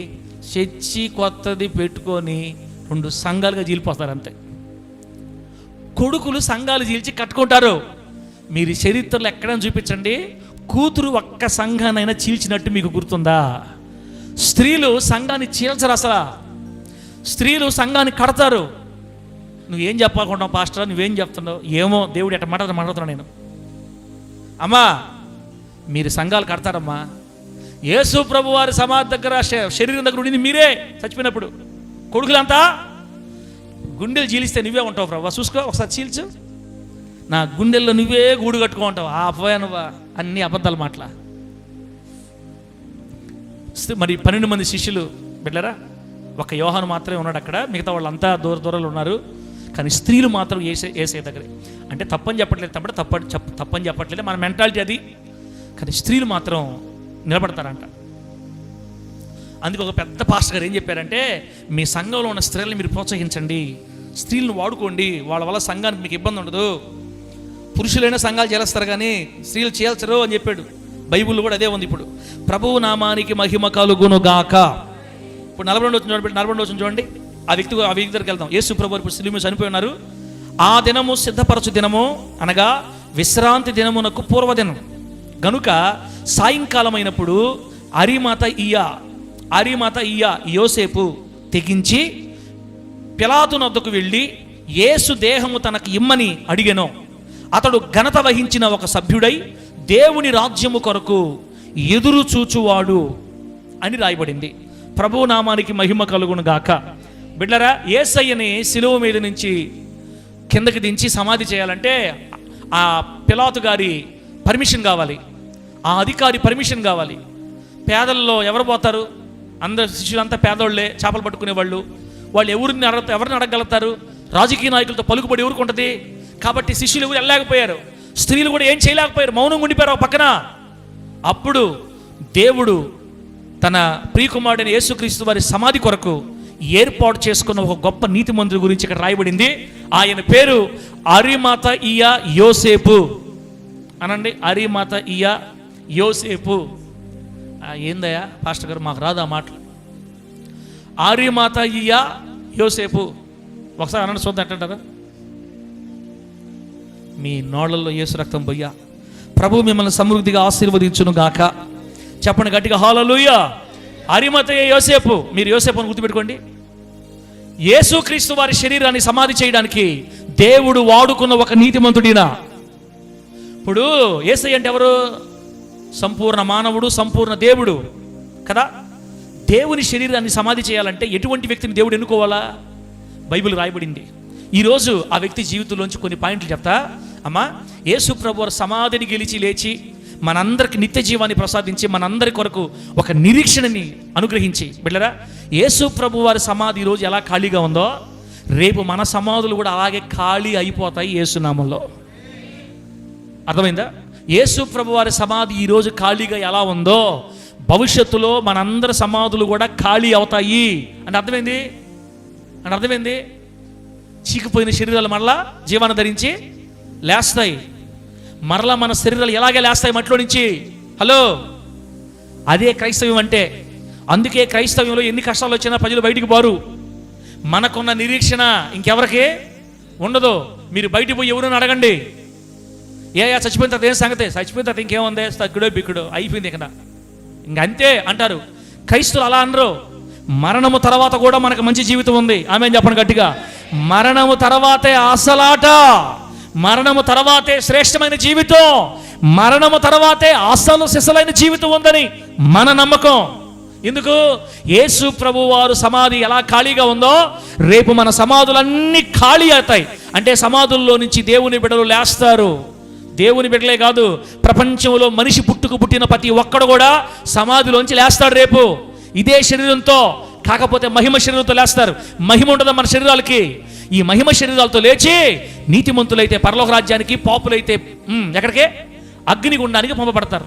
చర్చి కొత్తది పెట్టుకొని 2 సంఘాలుగా చీలిపోతారు అంతే. కొడుకులు సంఘాలు చీల్చి కట్టుకుంటారు. మీరు చరిత్రలో ఎక్కడైనా చూపించండి కూతురు ఒక్క సంఘానైనా చీల్చినట్టు మీకు గుర్తుందా? స్త్రీలు సంఘాన్ని చీల్చరు. అసలు స్త్రీలు సంఘాన్ని కడతారు. నువ్వేం చెప్పాలనుకుంటున్నావు పాస్టర్, నువ్వేం చెప్తున్నావు ఏమో, దేవుడు ఎట్ట మాట్లాడుతున్నాను నేను. అమ్మా మీరు సంఘాలు కడతారమ్మా. యేసు ప్రభు వారి సమాధి దగ్గర, శరీరం దగ్గర ఉండింది మీరే. చచ్చిపోయినప్పుడు కొడుకులంతా గుండెలు చీలిస్తే నువ్వే ఉంటావు ప్రభు, చూసుకో ఒకసారి చీల్చు. నా గుండెల్లో నువ్వే గూడు కట్టుకుంటావు, ఆ పోయానువా అన్ని అబద్ధాలు మాటలా. మరి 12 మంది శిష్యులు బిడ్డరా, ఒక యోహాను మాత్రమే ఉన్నాడు అక్కడ, మిగతా వాళ్ళంతా దూరాలు ఉన్నారు. కానీ స్త్రీలు మాత్రం ఏసే దగ్గరే. అంటే తప్పని చెప్పట్లేదు, తప్పని చెప్పట్లేదు, మన మెంటాలిటీ అది. కానీ స్త్రీలు మాత్రం నిలబడతారంట. అందుకు ఒక పెద్ద పాస్టర్ గారు ఏం చెప్పారంటే, మీ సంఘంలో ఉన్న స్త్రీలను మీరు ప్రోత్సహించండి, స్త్రీలను వాడుకోండి, వాళ్ళ వల్ల సంఘానికి మీకు ఇబ్బంది ఉండదు. పురుషులైనా సంఘాలు చేస్తారు కానీ స్త్రీలు చేల్చరు అని చెప్పాడు. బైబిల్లో కూడా అదే ఉంది. ఇప్పుడు ప్రభువు నామానికి మహిమ కలుగును గాక. ఇప్పుడు 42 చూడండి. ఆ వ్యక్తి దగ్గరికి వెళ్దాం. యేసు ప్రభువు ఇప్పుడు శిలువ మీద చనిపోయి ఉన్నారు. ఆ దినము సిద్ధపరచు దినము అనగా విశ్రాంతి దినమునకు పూర్వదినం గనుక సాయంకాలం అయినప్పుడు అరిమాత ఇయ్య యోసేపు తెగించి పిలాతు నొద్దకు వెళ్ళి యేసు దేహము తనకు ఇమ్మని అడిగెను. అతడు ఘనత వహించిన ఒక సభ్యుడై దేవుని రాజ్యము కొరకు ఎదురు చూచువాడు అని రాయబడింది. ప్రభు నామానికి మహిమ కలుగును గాక. బిడ్డరా, యేసయ్యని శిలువ మీద నుంచి కిందకి దించి సమాధి చేయాలంటే ఆ పిలాతు గారి పర్మిషన్ కావాలి, ఆ అధికారి పర్మిషన్ కావాలి. పేదల్లో ఎవరు పోతారు? అందరు శిష్యులంతా పేదోళ్లే, చేపలు పట్టుకునేవాళ్ళు. వాళ్ళు ఎవరిని అడగలుగుతారు? రాజకీయ నాయకులతో పలుకుబడి ఎవరికి ఉంటుంది? కాబట్టి శిష్యులు ఎవరు వెళ్ళలేకపోయారు, స్త్రీలు కూడా ఏం చేయలేకపోయారు, మౌనంగా ఉండిపోయారు పక్కన. అప్పుడు దేవుడు తన ప్రియకుమారుడైన యేసుక్రీస్తు వారి సమాధి కొరకు ఏర్పాటు చేసుకున్న ఒక గొప్ప నీతిమంతుడి గురించి ఇక్కడ రాయబడింది. ఆయన పేరు అరిమాత ఇయ్య యోసేపు. అనండి, అరిమాత ఇయ్య యోసేపు. ఏందయ్యా పాస్టర్ గారు, మాకు రాదు ఆ మాటలు. అరిమాత ఇయ్య యోసేపు ఒకసారి అనండి, చూద్దాం ఎట్లంటారా. మీ నోళ్ళల్లో యేసు రక్తం పోయ్యా. ప్రభు మిమ్మల్ని సమృద్ధిగా ఆశీర్వదించును గాక. చెప్పండి గట్టిగా, హల్లెలూయా. అరిమతయ్య యోసేపు. మీరు యోసేపు అని గుర్తుపెట్టుకోండి. యేసుక్రీస్తు వారి శరీరాన్ని సమాధి చేయడానికి దేవుడు వాడుకున్న ఒక నీతిమంతుడినా. ఇప్పుడు యేసయ్య అంటే ఎవరు? సంపూర్ణ మానవుడు, సంపూర్ణ దేవుడు కదా. దేవుని శరీరాన్ని సమాధి చేయాలంటే ఎటువంటి వ్యక్తిని దేవుడు ఎన్నుకోవాలా? బైబిల్ రాయబడింది. ఈరోజు ఆ వ్యక్తి జీవితంలోంచి కొన్ని పాయింట్లు చెప్తా. అమ్మా, యేసు ప్రభు సమాధిని గెలిచి లేచి మనందరికి నిత్య జీవాన్ని ప్రసాదించి మనందరి కొరకు ఒక నిరీక్షణని అనుగ్రహించి, బిడ్డరా, యేసు ప్రభు వారి సమాధి ఈరోజు ఎలా ఖాళీగా ఉందో రేపు మన సమాధులు కూడా అలాగే ఖాళీ అయిపోతాయి యేసునామంలో. అర్థమైందా? యేసు ప్రభు వారి సమాధి ఈరోజు ఖాళీగా ఎలా ఉందో భవిష్యత్తులో మనందరి సమాధులు కూడా ఖాళీ అవుతాయి అంటే అర్థమైంది. చీకిపోయిన శరీరాలు మరలా జీవాన్ని ధరించి లేస్తాయి. మరలా మన శరీరాలు ఎలాగే లేస్తాయి మట్టిలో నుంచి. హలో, అదే క్రైస్తవ్యం అంటే. అందుకే క్రైస్తవ్యంలో ఎన్ని కష్టాలు వచ్చినా ప్రజలు బయటికి పోరు. మనకున్న నిరీక్షణ ఇంకెవరికి ఉండదు. మీరు బయటికి పోయి ఎవరైనా అడగండి, చచ్చిపోయిన తర్వాత ఏం సంగతి? చచ్చిపోయిన తర్వాత ఇంకేముంది, తగ్గుడో బిక్కుడో అయిపోయింది ఇక్కడ, ఇంకంతే అంటారు. క్రైస్తువులు అలా అనరు. మరణము తర్వాత కూడా మనకు మంచి జీవితం ఉంది. ఆమేన్ చెప్పండి గట్టిగా. మరణము తర్వాతే అసలాట, మరణము తర్వాతే శ్రేష్టమైన జీవితం, మరణము తర్వాతే అసలు సిసలైన జీవితం ఉందని మన నమ్మకం. ఎందుకు? యేసు ప్రభు వారు సమాధి ఎలా ఖాళీగా ఉందో రేపు మన సమాధులన్నీ ఖాళీ అవుతాయి. అంటే సమాధుల్లో నుంచి దేవుని బిడ్డలు లేస్తారు. దేవుని బిడ్డలే కాదు, ప్రపంచంలో మనిషి పుట్టిన ప్రతి ఒక్కడు కూడా సమాధిలోంచి లేస్తాడు రేపు. ఇదే శరీరంతో, కాకపోతే మహిమ శరీరంతో లేస్తారు. మహిమ ఉండదు మన శరీరాలకి. ఈ మహిమ శరీరాలతో లేచి నీతిమంతులైతే పరలోక రాజ్యానికి, పాపులైతే ఎక్కడికే? అగ్నిగుండానికి పంపబడతారు.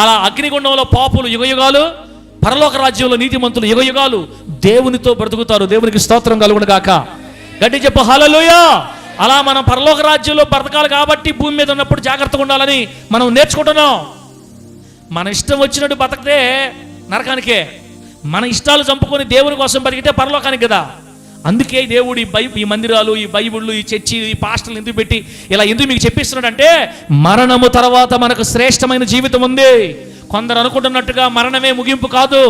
అలా అగ్నిగుండంలో పాపులు యుగయుగాలు, పరలోక రాజ్యంలో నీతిమంతులు యుగయుగాలు దేవునితో బ్రతుకుతారు. దేవునికి స్తోత్రం కలుగును గాక. గట్టి చెప్పు హల్లెలూయా. అలా మనం పరలోక రాజ్యంలో బ్రతకాలి కాబట్టి భూమి మీద ఉన్నప్పుడు జాగ్రత్తగా ఉండాలని మనం నేర్చుకుంటున్నాం. మన ఇష్టం వచ్చినట్టు బతికితే నరకానికే, మన ఇష్టాలు చంపుకొని దేవుని కోసం బతికితే పరలోకానికి కదా. అందుకే దేవుడు ఈ మందిరాలు, ఈ బైబిళ్ళు, ఈ చర్చి, ఈ పాస్టర్లు ఎందుకు పెట్టి ఇలా ఎందుకు మీకు చెప్పిస్తున్నాడంటే మరణము తర్వాత మనకు శ్రేష్టమైన జీవితం ఉంది. కొందరు అనుకుంటున్నట్టుగా మరణమే ముగింపు కాదు,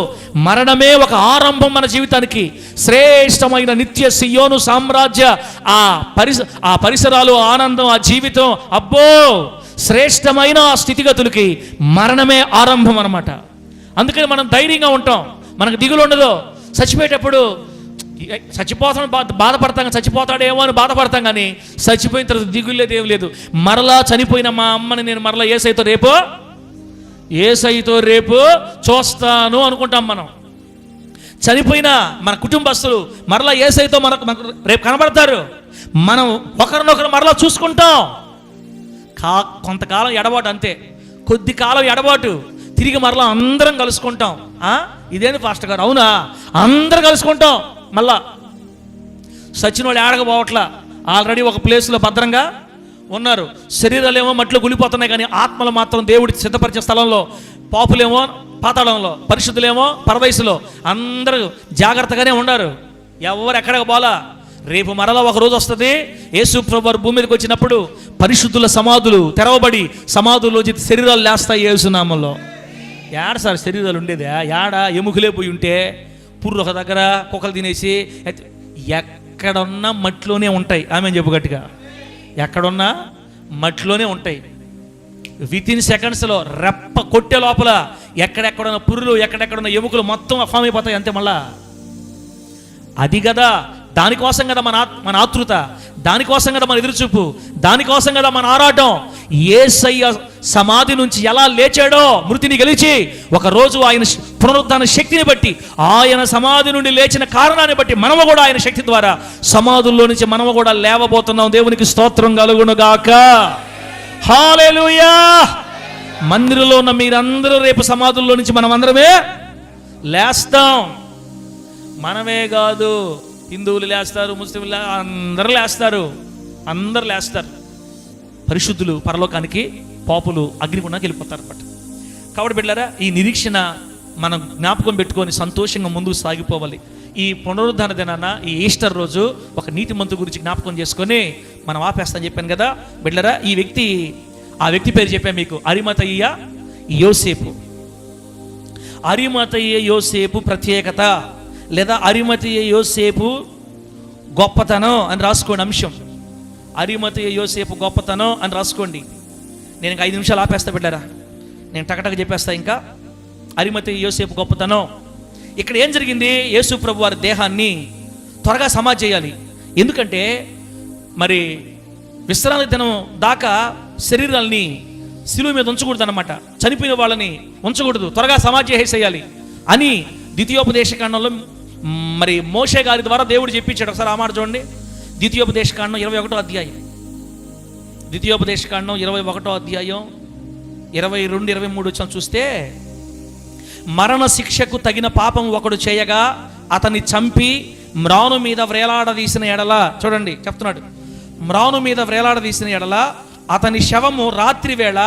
మరణమే ఒక ఆరంభం మన జీవితానికి. శ్రేష్టమైన నిత్య సియోను సామ్రాజ్య ఆ పరిసరాలు, ఆనందం, ఆ జీవితం, అబ్బో శ్రేష్టమైన ఆ స్థితిగతులకి మరణమే ఆరంభం అన్నమాట. అందుకని మనం ధైర్యంగా ఉంటాం, మనకు దిగులు ఉండదు. చచ్చిపోయేటప్పుడు చచ్చిపోతాను బాధపడతాం, చచ్చిపోతాడేమో అని బాధపడతాం, కానీ చచ్చిపోయిన తర్వాత దిగులేదు, ఏం లేదు. మరలా చనిపోయిన మా అమ్మని నేను మరలా ఏసైతో రేపు చూస్తాను అనుకుంటాం. మనం చనిపోయిన మన కుటుంబస్తులు మరలా ఏసైతో మనకు రేపు కనబడతారు. మనం ఒకరినొకరు మరలా చూసుకుంటాం. కొంతకాలం ఎడబాటు, అంతే, కొద్ది కాలం ఎడబాటు, తిరిగి మరలా అందరం కలుసుకుంటాం. ఇదేంటి పాస్టర్ గారు? అవునా, అందరం కలుసుకుంటాం. మళ్ళా సచిన వాళ్ళు ఏడకపోవట్లా, ఆల్రెడీ ఒక ప్లేస్లో భద్రంగా ఉన్నారు. శరీరాలు ఏమో మట్టిలో గులిపోతున్నాయి, కానీ ఆత్మలు మాత్రం దేవుడి సిద్ధపరిచే స్థలంలో, పాపులేమో పాతాళంలో, పరిశుద్ధులేమో పరదైసులో, అందరూ జాగ్రత్తగానే ఉన్నారు. ఎవరు ఎక్కడికి పోలా. రేపు మరలా ఒక రోజు వస్తుంది, యేసు ప్రభువు వారు భూమి మీదకి వచ్చినప్పుడు పరిశుద్ధుల సమాధులు తెరవబడి సమాధుల్లో శరీరాలు లేస్తాయి యేసు నామంలో. ఏడ సార్ శరీరాలు ఉండేదే? ఏడ ఎముకలే పోయి ఉంటే, పుర్రు ఒక దగ్గర కుక్కలు తినేసి, ఎక్కడున్నా మట్టిలోనే ఉంటాయి. ఆమె చెప్పు గట్టిగా, ఎక్కడున్నా మట్టిలోనే ఉంటాయి. వితిన్ సెకండ్స్లో రెప్ప కొట్టే లోపల ఎక్కడెక్కడున్న పుర్రులు, ఎక్కడెక్కడున్న ఎముకలు మొత్తం ఫామ్ అయిపోతాయి, అంతే. మళ్ళా అది కదా, దానికోసం కదా మన ఆతృత, దానికోసం కదా మన ఎదురుచూపు, దానికోసం కదా మన ఆరాటం. యేసయ్య సమాధి నుంచి ఎలా లేచాడో, మృతిని గెలిచి, ఒకరోజు ఆయన పునరుద్ధాన శక్తిని బట్టి, ఆయన సమాధి నుండి లేచిన కారణాన్ని బట్టి మనము కూడా ఆయన శక్తి ద్వారా సమాధుల్లో నుంచి మనము కూడా లేవబోతున్నాం. దేవునికి స్తోత్రం కలుగును గాక. హల్లెలూయా. మందిరంలో ఉన్న మీరందరూ రేపు సమాధుల్లో నుంచి మనం అందరమే లేస్తాం. మనమే కాదు, హిందువులు లేస్తారు, ముస్లింలు అందరూ లేస్తారు. పరిశుద్ధులు పరలోకానికి, పాపులు అగ్నిగుండానికి వెళ్ళిపోతారు అన్నమాట. కాబట్టి బిడ్డలారా, ఈ నిరీక్షణ మనం జ్ఞాపకం పెట్టుకొని సంతోషంగా ముందుకు సాగిపోవాలి. ఈ పునరుద్ధాన దినాన, ఈ ఈస్టర్ రోజు ఒక నీతిమంతు గురించి జ్ఞాపకం చేసుకొని మనం ఆపేస్తాను చెప్పాను కదా బిడ్డలారా. ఆ వ్యక్తి పేరు చెప్పాను మీకు, అరిమతయ్య యోసేపు. అరిమతయ్య యోసేపు ప్రత్యేకత, లేదా అరిమతయ్య యోసేపు గొప్పతనం అని రాసుకోండి. అంశం అరిమతయ్య యోసేపు గొప్పతనం అని రాసుకోండి. నేను ఇంకా 5 నిమిషాలు ఆపేస్తా బిడ్డారా, నేను టకటక చెప్పేస్తా. ఇంకా అరిమతయ్య యోసేపు గొప్పతనం. ఇక్కడ ఏం జరిగింది? యేసు ప్రభు వారి దేహాన్ని త్వరగా సమాధి చేయాలి. ఎందుకంటే మరి విశ్రాంతి దినం దాకా శరీరాల్ని శిలువ మీద ఉంచకూడదు అన్నమాట. చనిపోయిన వాళ్ళని ఉంచకూడదు, త్వరగా సమాధి చేసేయాలి అని ద్వితీయోపదేశకాండంలో మరి మోషే గారి ద్వారా దేవుడు చెప్పించాడు. ఒకసారి ఆ మాట చూడండి. ద్వితీయోపదేశకాండం 21వ అధ్యాయం, ద్వితీయోపదేశకాండం 21వ అధ్యాయం 22, 23 వచ్చి చూస్తే, మరణ శిక్షకు తగిన పాపం ఒకడు చేయగా అతన్ని చంపి మ్రాను మీద వ్రేలాడదీసిన ఎడల, చూడండి చెప్తున్నాడు, మ్రాను మీద వ్రేలాడదీసిన ఎడల అతని శవము రాత్రి వేళ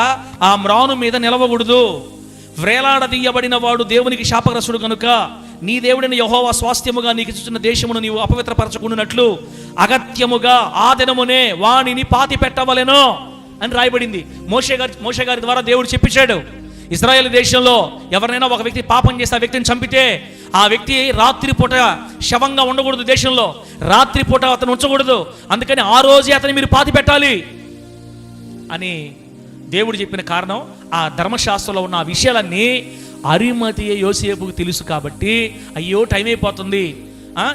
ఆ మ్రాను మీద నిలవకూడదు. వ్రేలాడదీయబడిన వాడు దేవునికి శాపగ్రస్తుడు కనుక నీ దేవుడిని యెహోవా స్వాస్థ్యముగా నీకు ఇచ్చిన దేశమును నీవు అపవిత్రపరచుకున్నట్లు అగత్యముగా ఆ దినమునే వానిని పాతి పెట్టవలెను అని రాయబడింది. మోషే గారి ద్వారా దేవుడు చెప్పించాడు. ఇశ్రాయేలు దేశంలో ఎవరైనా ఒక వ్యక్తి పాపం చేస్తే ఆ వ్యక్తిని చంపితే ఆ వ్యక్తి రాత్రిపూట శవంగా ఉండకూడదు. దేశంలో రాత్రిపూట అతను ఉంచకూడదు. అందుకని ఆ రోజే అతని మీరు పాతి పెట్టాలి అని దేవుడు చెప్పిన కారణం, ఆ ధర్మశాస్త్రంలో ఉన్న ఆ విషయాలన్నీ అరిమతయ్య యోసేపుకు తెలుసు కాబట్టి, అయ్యో టైం అయిపోతుంది,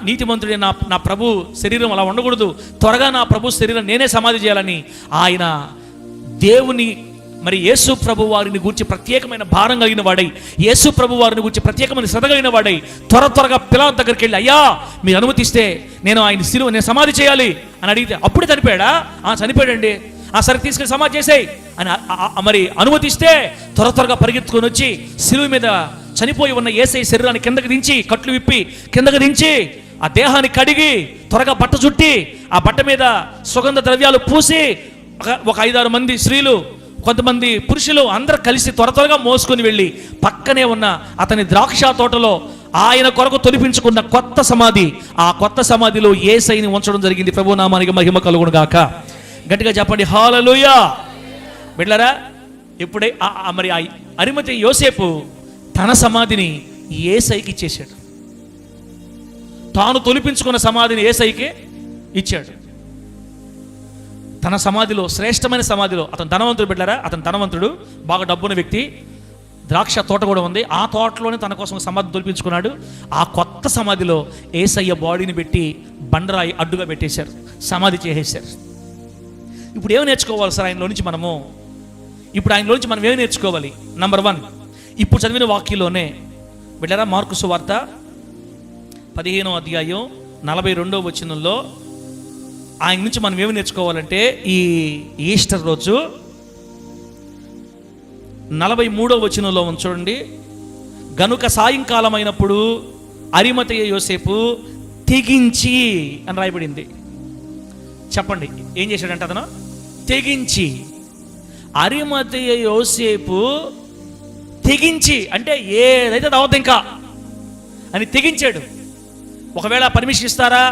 నీతిమంతుడే నా ప్రభు శరీరం అలా ఉండకూడదు, త్వరగా నా ప్రభు శరీరం నేనే సమాధి చేయాలని ఆయన దేవుని మరి యేసు ప్రభు వారిని గురించి ప్రత్యేకమైన భారం కలిగిన వాడై, యేసు ప్రభు వారిని గురించి ప్రత్యేకమైన శ్రద్ధ కలిగిన వాడై త్వరగా పిల్లల దగ్గరికి వెళ్ళి, అయ్యా మీరు అనుమతిస్తే నేను నేను సమాధి చేయాలి అని అడిగితే, అప్పుడు చనిపోయాడా? చనిపోయాడండి. సరే తీసుకెళ్ళి సమాధి చేసేయి అని మరి అనుమతిస్తే త్వరగా పరిగెత్తుకొని వచ్చి శిలువ మీద చనిపోయి ఉన్న యేసయ్య శరీరాన్ని కిందకి దించి, కట్లు విప్పి కిందకి దించి ఆ దేహాన్ని కడిగి త్వరగా బట్ట చుట్టి ఆ బట్ట మీద సుగంధ ద్రవ్యాలు పూసి ఒక 5-6 మంది స్త్రీలు, కొంతమంది పురుషులు అందరూ కలిసి త్వరగా మోసుకొని వెళ్ళి పక్కనే ఉన్న అతని ద్రాక్ష తోటలో ఆయన కొరకు తొలిపించుకున్న కొత్త సమాధి, ఆ కొత్త సమాధిలో యేసయ్యని ఉంచడం జరిగింది. ప్రభు నామానికి మహిమ కలుగును గాక. గట్టిగా చెప్పండి హల్లెలూయా. బిడ్డలారా, ఇప్పుడే మరి అరిమతయ్య యోసేపు తన సమాధిని యేసయ్యకి ఇచ్చేశాడు. తాను తొలిపించుకున్న సమాధిని యేసయ్యకి ఇచ్చాడు. తన సమాధిలో, శ్రేష్టమైన సమాధిలో, అతను ధనవంతుడు బిడ్డలారా, అతను ధనవంతుడు, బాగా డబ్బున్న వ్యక్తి. ద్రాక్ష తోట కూడా ఉంది. ఆ తోటలోనే తన కోసం సమాధి తొలిపించుకున్నాడు. ఆ కొత్త సమాధిలో యేసయ్య బాడీని పెట్టి బండరాయి అడ్డుగా పెట్టేశారు, సమాధి చేసేశారు. ఇప్పుడు ఏమి నేర్చుకోవాలి సార్ ఆయనలో నుంచి మనము? ఇప్పుడు ఆయనలో నుంచి మనం ఏమి నేర్చుకోవాలి? నంబర్ 1, ఇప్పుడు చదివిన వాక్యంలోనే బిడ్డరా, మార్కు సువార్త 15వ అధ్యాయం 42వ వచనంలో ఆయన నుంచి మనం ఏమి నేర్చుకోవాలంటే, ఈ ఈస్టర్ రోజు 43వ వచనంలో చూడండి. గనుక సాయంకాలం అయినప్పుడు అరిమతయ యోసేపు తెగించి అని రాయబడింది. చెప్పండి, ఏం చేశాడంటే అతను తెగించి. అరిమతయ యోసేపు తెగించి అంటే ఏదైతే అవద్దు ఇంకా అని తెగించాడు. ఒకవేళ పర్మిషన్ ఇస్తారా,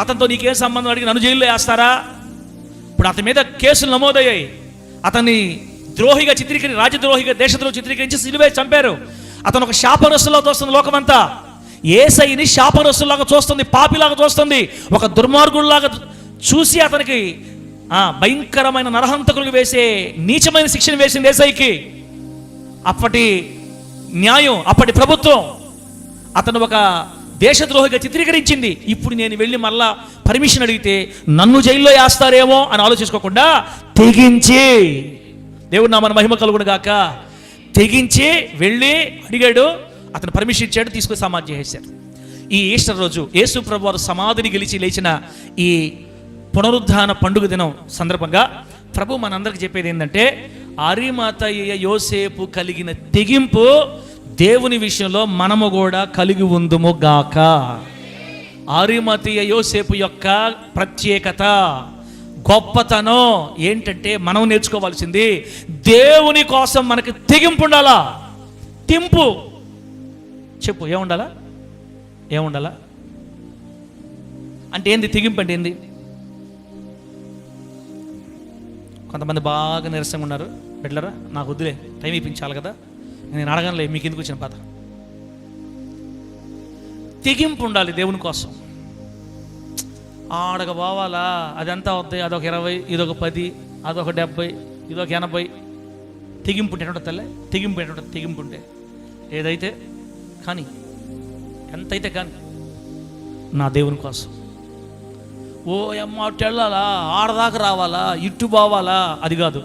అతనితో నీకేం సంబంధం అడిగి నన్ను జైల్లో వేస్తారా? ఇప్పుడు అతని మీద కేసులు నమోదయ్యాయి. అతన్ని ద్రోహిగా రాజద్రోహిగా దేశద్రోహి చిత్రీకరించి సిలువే చంపారు. అతను ఒక శాపనస్తులాగా చూస్తుంది లోకమంతా. యేసయ్యని శాపనస్తులాగా చూస్తుంది, పాపిలాగా చూస్తుంది, ఒక దుర్మార్గుల్లాగా చూసి అతనికి భయంకరమైన నరహంతకులకు వేసే నీచమైన శిక్షణ వేసింది యేసయ్యకి. అప్పటి న్యాయం, అప్పటి ప్రభుత్వం అతను ఒక దేశద్రోహిగా చిత్రీకరించింది. ఇప్పుడు నేను వెళ్ళి మళ్ళా పర్మిషన్ అడిగితే నన్ను జైల్లో వేస్తారేమో అని ఆలోచించుకోకుండా తెగించి, దేవుడు నామన మహిమ కలుగును గాక, తెగించి వెళ్ళి అడిగాడు. అతను పర్మిషన్ ఇచ్చాడు, తీసుకొని సమాధి చేశారు. ఈ ఈస్టర్ రోజు యేసు ప్రభు వారు సమాధిని గెలిచి లేచిన ఈ పునరుద్ధాన పండుగ దినం సందర్భంగా ప్రభు మనందరికి చెప్పేది ఏంటంటే, అరిమతయ యోసేపు కలిగిన తెగింపు దేవుని విషయంలో మనము కూడా కలిగి ఉందుము గాక. అరిమతయ యోసేపు యొక్క ప్రత్యేకత, గొప్పతనం ఏంటంటే, మనం నేర్చుకోవాల్సింది దేవుని కోసం మనకి తెగింపు ఉండాలా. తెంపు చెప్పు, ఏముండాలా అంటే ఏంది? తెగింపు అంటే ఏంది? కొంతమంది బాగా నీరసంగా ఉన్నారు. బిడ్డలరా, నాకు వద్దులే, టైం ఇప్పించాలి కదా, నేను అడగనులే, మీకు ఎందుకు వచ్చిన బాధ. తెగింపు ఉండాలి దేవుని కోసం. ఆడక పోవాలా, అదంతా వద్దాయి, అదొక 20, ఇదొక 10, అదొక 70, ఇదొక 80. తెగింపు ఉంటే ఎటువంటి తల్లే, తెగింపు ఉంటే ఏదైతే కానీ, ఎంతైతే కానీ నా దేవుని కోసం. ఓ అమ్మ అటు వెళ్ళాలా, ఆడదాకా రావాలా, ఇటు పోవాలా, అది కాదు.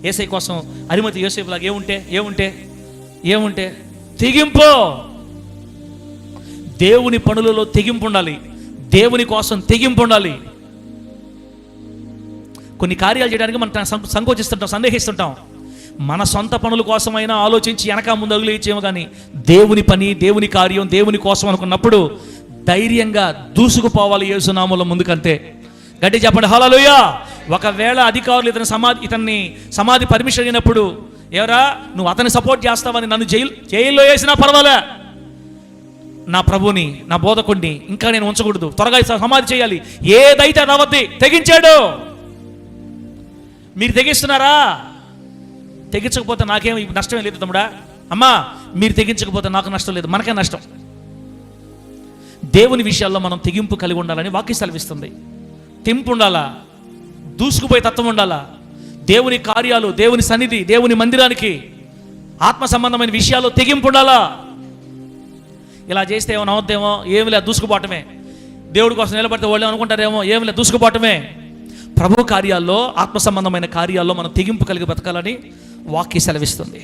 యేసయ్య కోసం అరిమతయ యోసేపులాగా ఏముంటే తెగింపు. దేవుని పనులలో తెగింపు ఉండాలి, దేవుని కోసం తెగింపు ఉండాలి. కొన్ని కార్యాలు చేయడానికి మనం సంకోచిస్తుంటాం, సందేహిస్తుంటాం. మన సొంత పనుల కోసమైనా ఆలోచించి వెనక ముందు అడుగులు ఇచ్చేమో, కానీ దేవుని పని, దేవుని కార్యం, దేవుని కోసం అనుకున్నప్పుడు ధైర్యంగా దూసుకుపోవాలి యేసునామములో ముందుకంతే. గట్టి చెప్పండి హల్లెలూయా. ఒకవేళ అధికారులు ఇతన్ని సమాధి పర్మిషన్ అయినప్పుడు, ఎవరా నువ్వు అతన్ని సపోర్ట్ చేస్తావని నన్ను జైల్లో వేసినా పర్వాలే, నా ప్రభుని, నా బోధకుడిని ఇంకా నేను ఉంచకూడదు, త్వరగా సమాధి చేయాలి, ఏదైతే అదవద్ది. తెగించాడు. మీరు తెగిస్తున్నారా? తెగించకపోతే నాకేం నష్టమే లేదు తమ్ముడా, అమ్మా. మీరు తెగించకపోతే నాకు నష్టం లేదు, మనకే నష్టం. దేవుని విషయాల్లో మనం తెగింపు కలిగి ఉండాలని వాక్యం సెలవిస్తుంది. తెంపు ఉండాలా, దూసుకుపోయే తత్వం ఉండాలా. దేవుని కార్యాలు, దేవుని సన్నిధి, దేవుని మందిరానికి, ఆత్మ సంబంధమైన విషయాల్లో తెగింపు ఉండాలా. ఇలా చేస్తే ఏమైనా అవద్దేమో, ఏమి లేదు, దూసుకుపోవటమే. దేవుడి కోసం నిలబడితే వాళ్ళు అనుకుంటారేమో, ఏమి లేదు, దూసుకుపోవటమే. ప్రభు కార్యాల్లో, ఆత్మ సంబంధమైన కార్యాల్లో మనం తెగింపు కలిగి బ్రతకాలని వాక్యం సెలవిస్తుంది.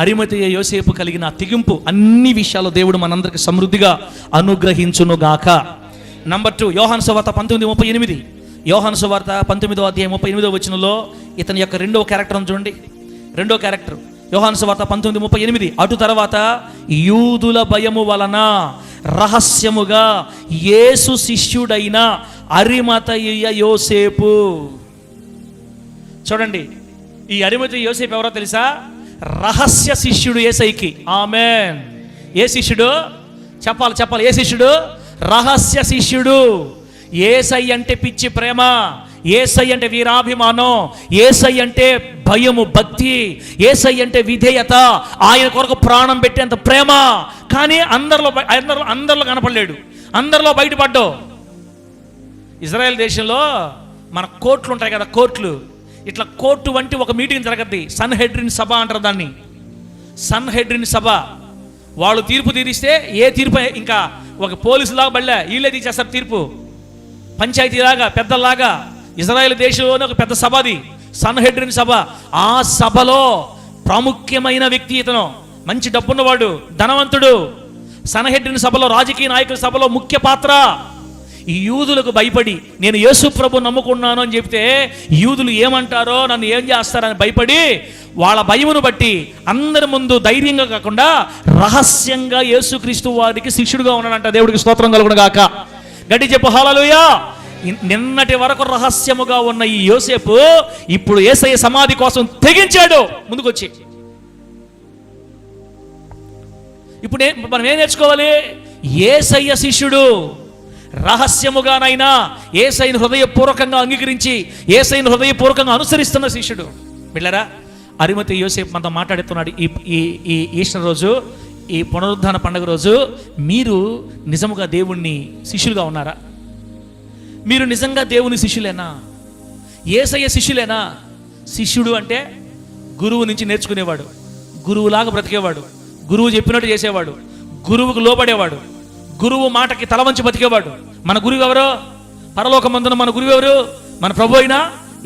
అరిమతయ యోసేపు కలిగిన తెగింపు అన్ని విషయాల్లో దేవుడు మనందరికి సమృద్ధిగా అనుగ్రహించునుగాక. నంబర్ 2, యోహాను సువార్త 19:38. యోహాను సువార్త 19వ అధ్యాయం 38వ వచనంలో ఇతని యొక్క రెండో క్యారెక్టర్ చూడండి. రెండో క్యారెక్టర్ యోహాను సువార్త 19:38. అటు తర్వాత యూదుల భయము వలన రహస్యముగా యేసు శిష్యుడైన అరిమతయ యోసేపు. చూడండి, ఈ అరిమతయ యోసేపు ఎవరో తెలుసా? రహస్య శిష్యుడు యేసయ్యకి. ఆమేన్. ఏ శిష్యుడు? చెప్పాలి. ఏ శిష్యుడు? రహస్య శిష్యుడు. యేసయ్య అంటే పిచ్చి ప్రేమ, యేసయ్య అంటే వీరాభిమానం, యేసయ్య అంటే భయము, భక్తి, యేసయ్య అంటే విధేయత, ఆయన కొరకు ప్రాణం పెట్టేంత ప్రేమ. కానీ అందరిలో కనపడలేడు, అందరిలో బయటపడ్డావు. ఇజ్రాయెల్ దేశంలో మన కోర్టులు ఉంటాయి కదా, కోర్టులు. ఇట్లా కోర్టు వంటి ఒక మీటింగ్ జరగద్ది. సన్హెడ్రిన్ సభ అంటారు దాన్ని. సన్హెడ్రిన్ సభ. వాళ్ళు తీర్పు తీరిస్తే ఏ తీర్పు ఇంకా ఒక పోలీసులాగా బళ్ళే వీళ్ళే తీసేస్తారు తీర్పు. పంచాయతీలాగా పెద్దలాగా ఇజ్రాయెల్ దేశంలోనే ఒక పెద్ద సభ అది, సన్హెడ్రిన్ సభ. ఆ సభలో ప్రాముఖ్యమైన వ్యక్తి ఇతను, మంచి డబ్బున్నవాడు, ధనవంతుడు. సన్హెడ్రిన్ సభలో, రాజకీయ నాయకుల సభలో ముఖ్య పాత్ర. ఈ యూదులకు భయపడి నేను యేసు ప్రభు నమ్ముకున్నాను అని చెప్తే యూదులు ఏమంటారో, నన్ను ఏం చేస్తారని భయపడి వాళ్ళ భయమును బట్టి అందరి ముందు ధైర్యంగా కాకుండా రహస్యంగా యేసుక్రీస్తు వారికి శిష్యుడుగా ఉన్నాడంట. దేవుడికి స్తోత్రం కలుగును గాక. గట్టి చెప్పు హల్లెలూయా. నిన్నటి వరకు రహస్యముగా ఉన్న ఈ యోసేపు ఇప్పుడు యేసయ్య సమాధి కోసం తెగించాడు ముందుకొచ్చి. ఇప్పుడు మనం ఏం నేర్చుకోవాలి? యేసయ్య శిష్యుడు. రహస్యముగానైనా యేసయ్యను హృదయపూర్వకంగా అంగీకరించి యేసయ్యను హృదయపూర్వకంగా అనుసరిస్తున్న శిష్యుడు. బిళ్ళరా, అరిమతయి యోసేపు మనతో మాట్లాడుతున్నాడు ఈ ఈస్టర్ రోజు, ఈ పునరుద్ధాన పండుగ రోజు. మీరు నిజముగా దేవుణ్ణి శిష్యులుగా ఉన్నారా? మీరు నిజంగా దేవుని శిష్యులేనా? యేసయ్య శిష్యులేనా? శిష్యుడు అంటే గురువు నుంచి నేర్చుకునేవాడు, గురువులాగా బ్రతికేవాడు, గురువు చెప్పినట్టు చేసేవాడు, గురువుకు లోబడేవాడు, గురువు మాటకి తల వంచి బతికేవాడు. మన గురువు ఎవరో? పరలోకమందున మన గురువు ఎవరు? మన ప్రభు అయినా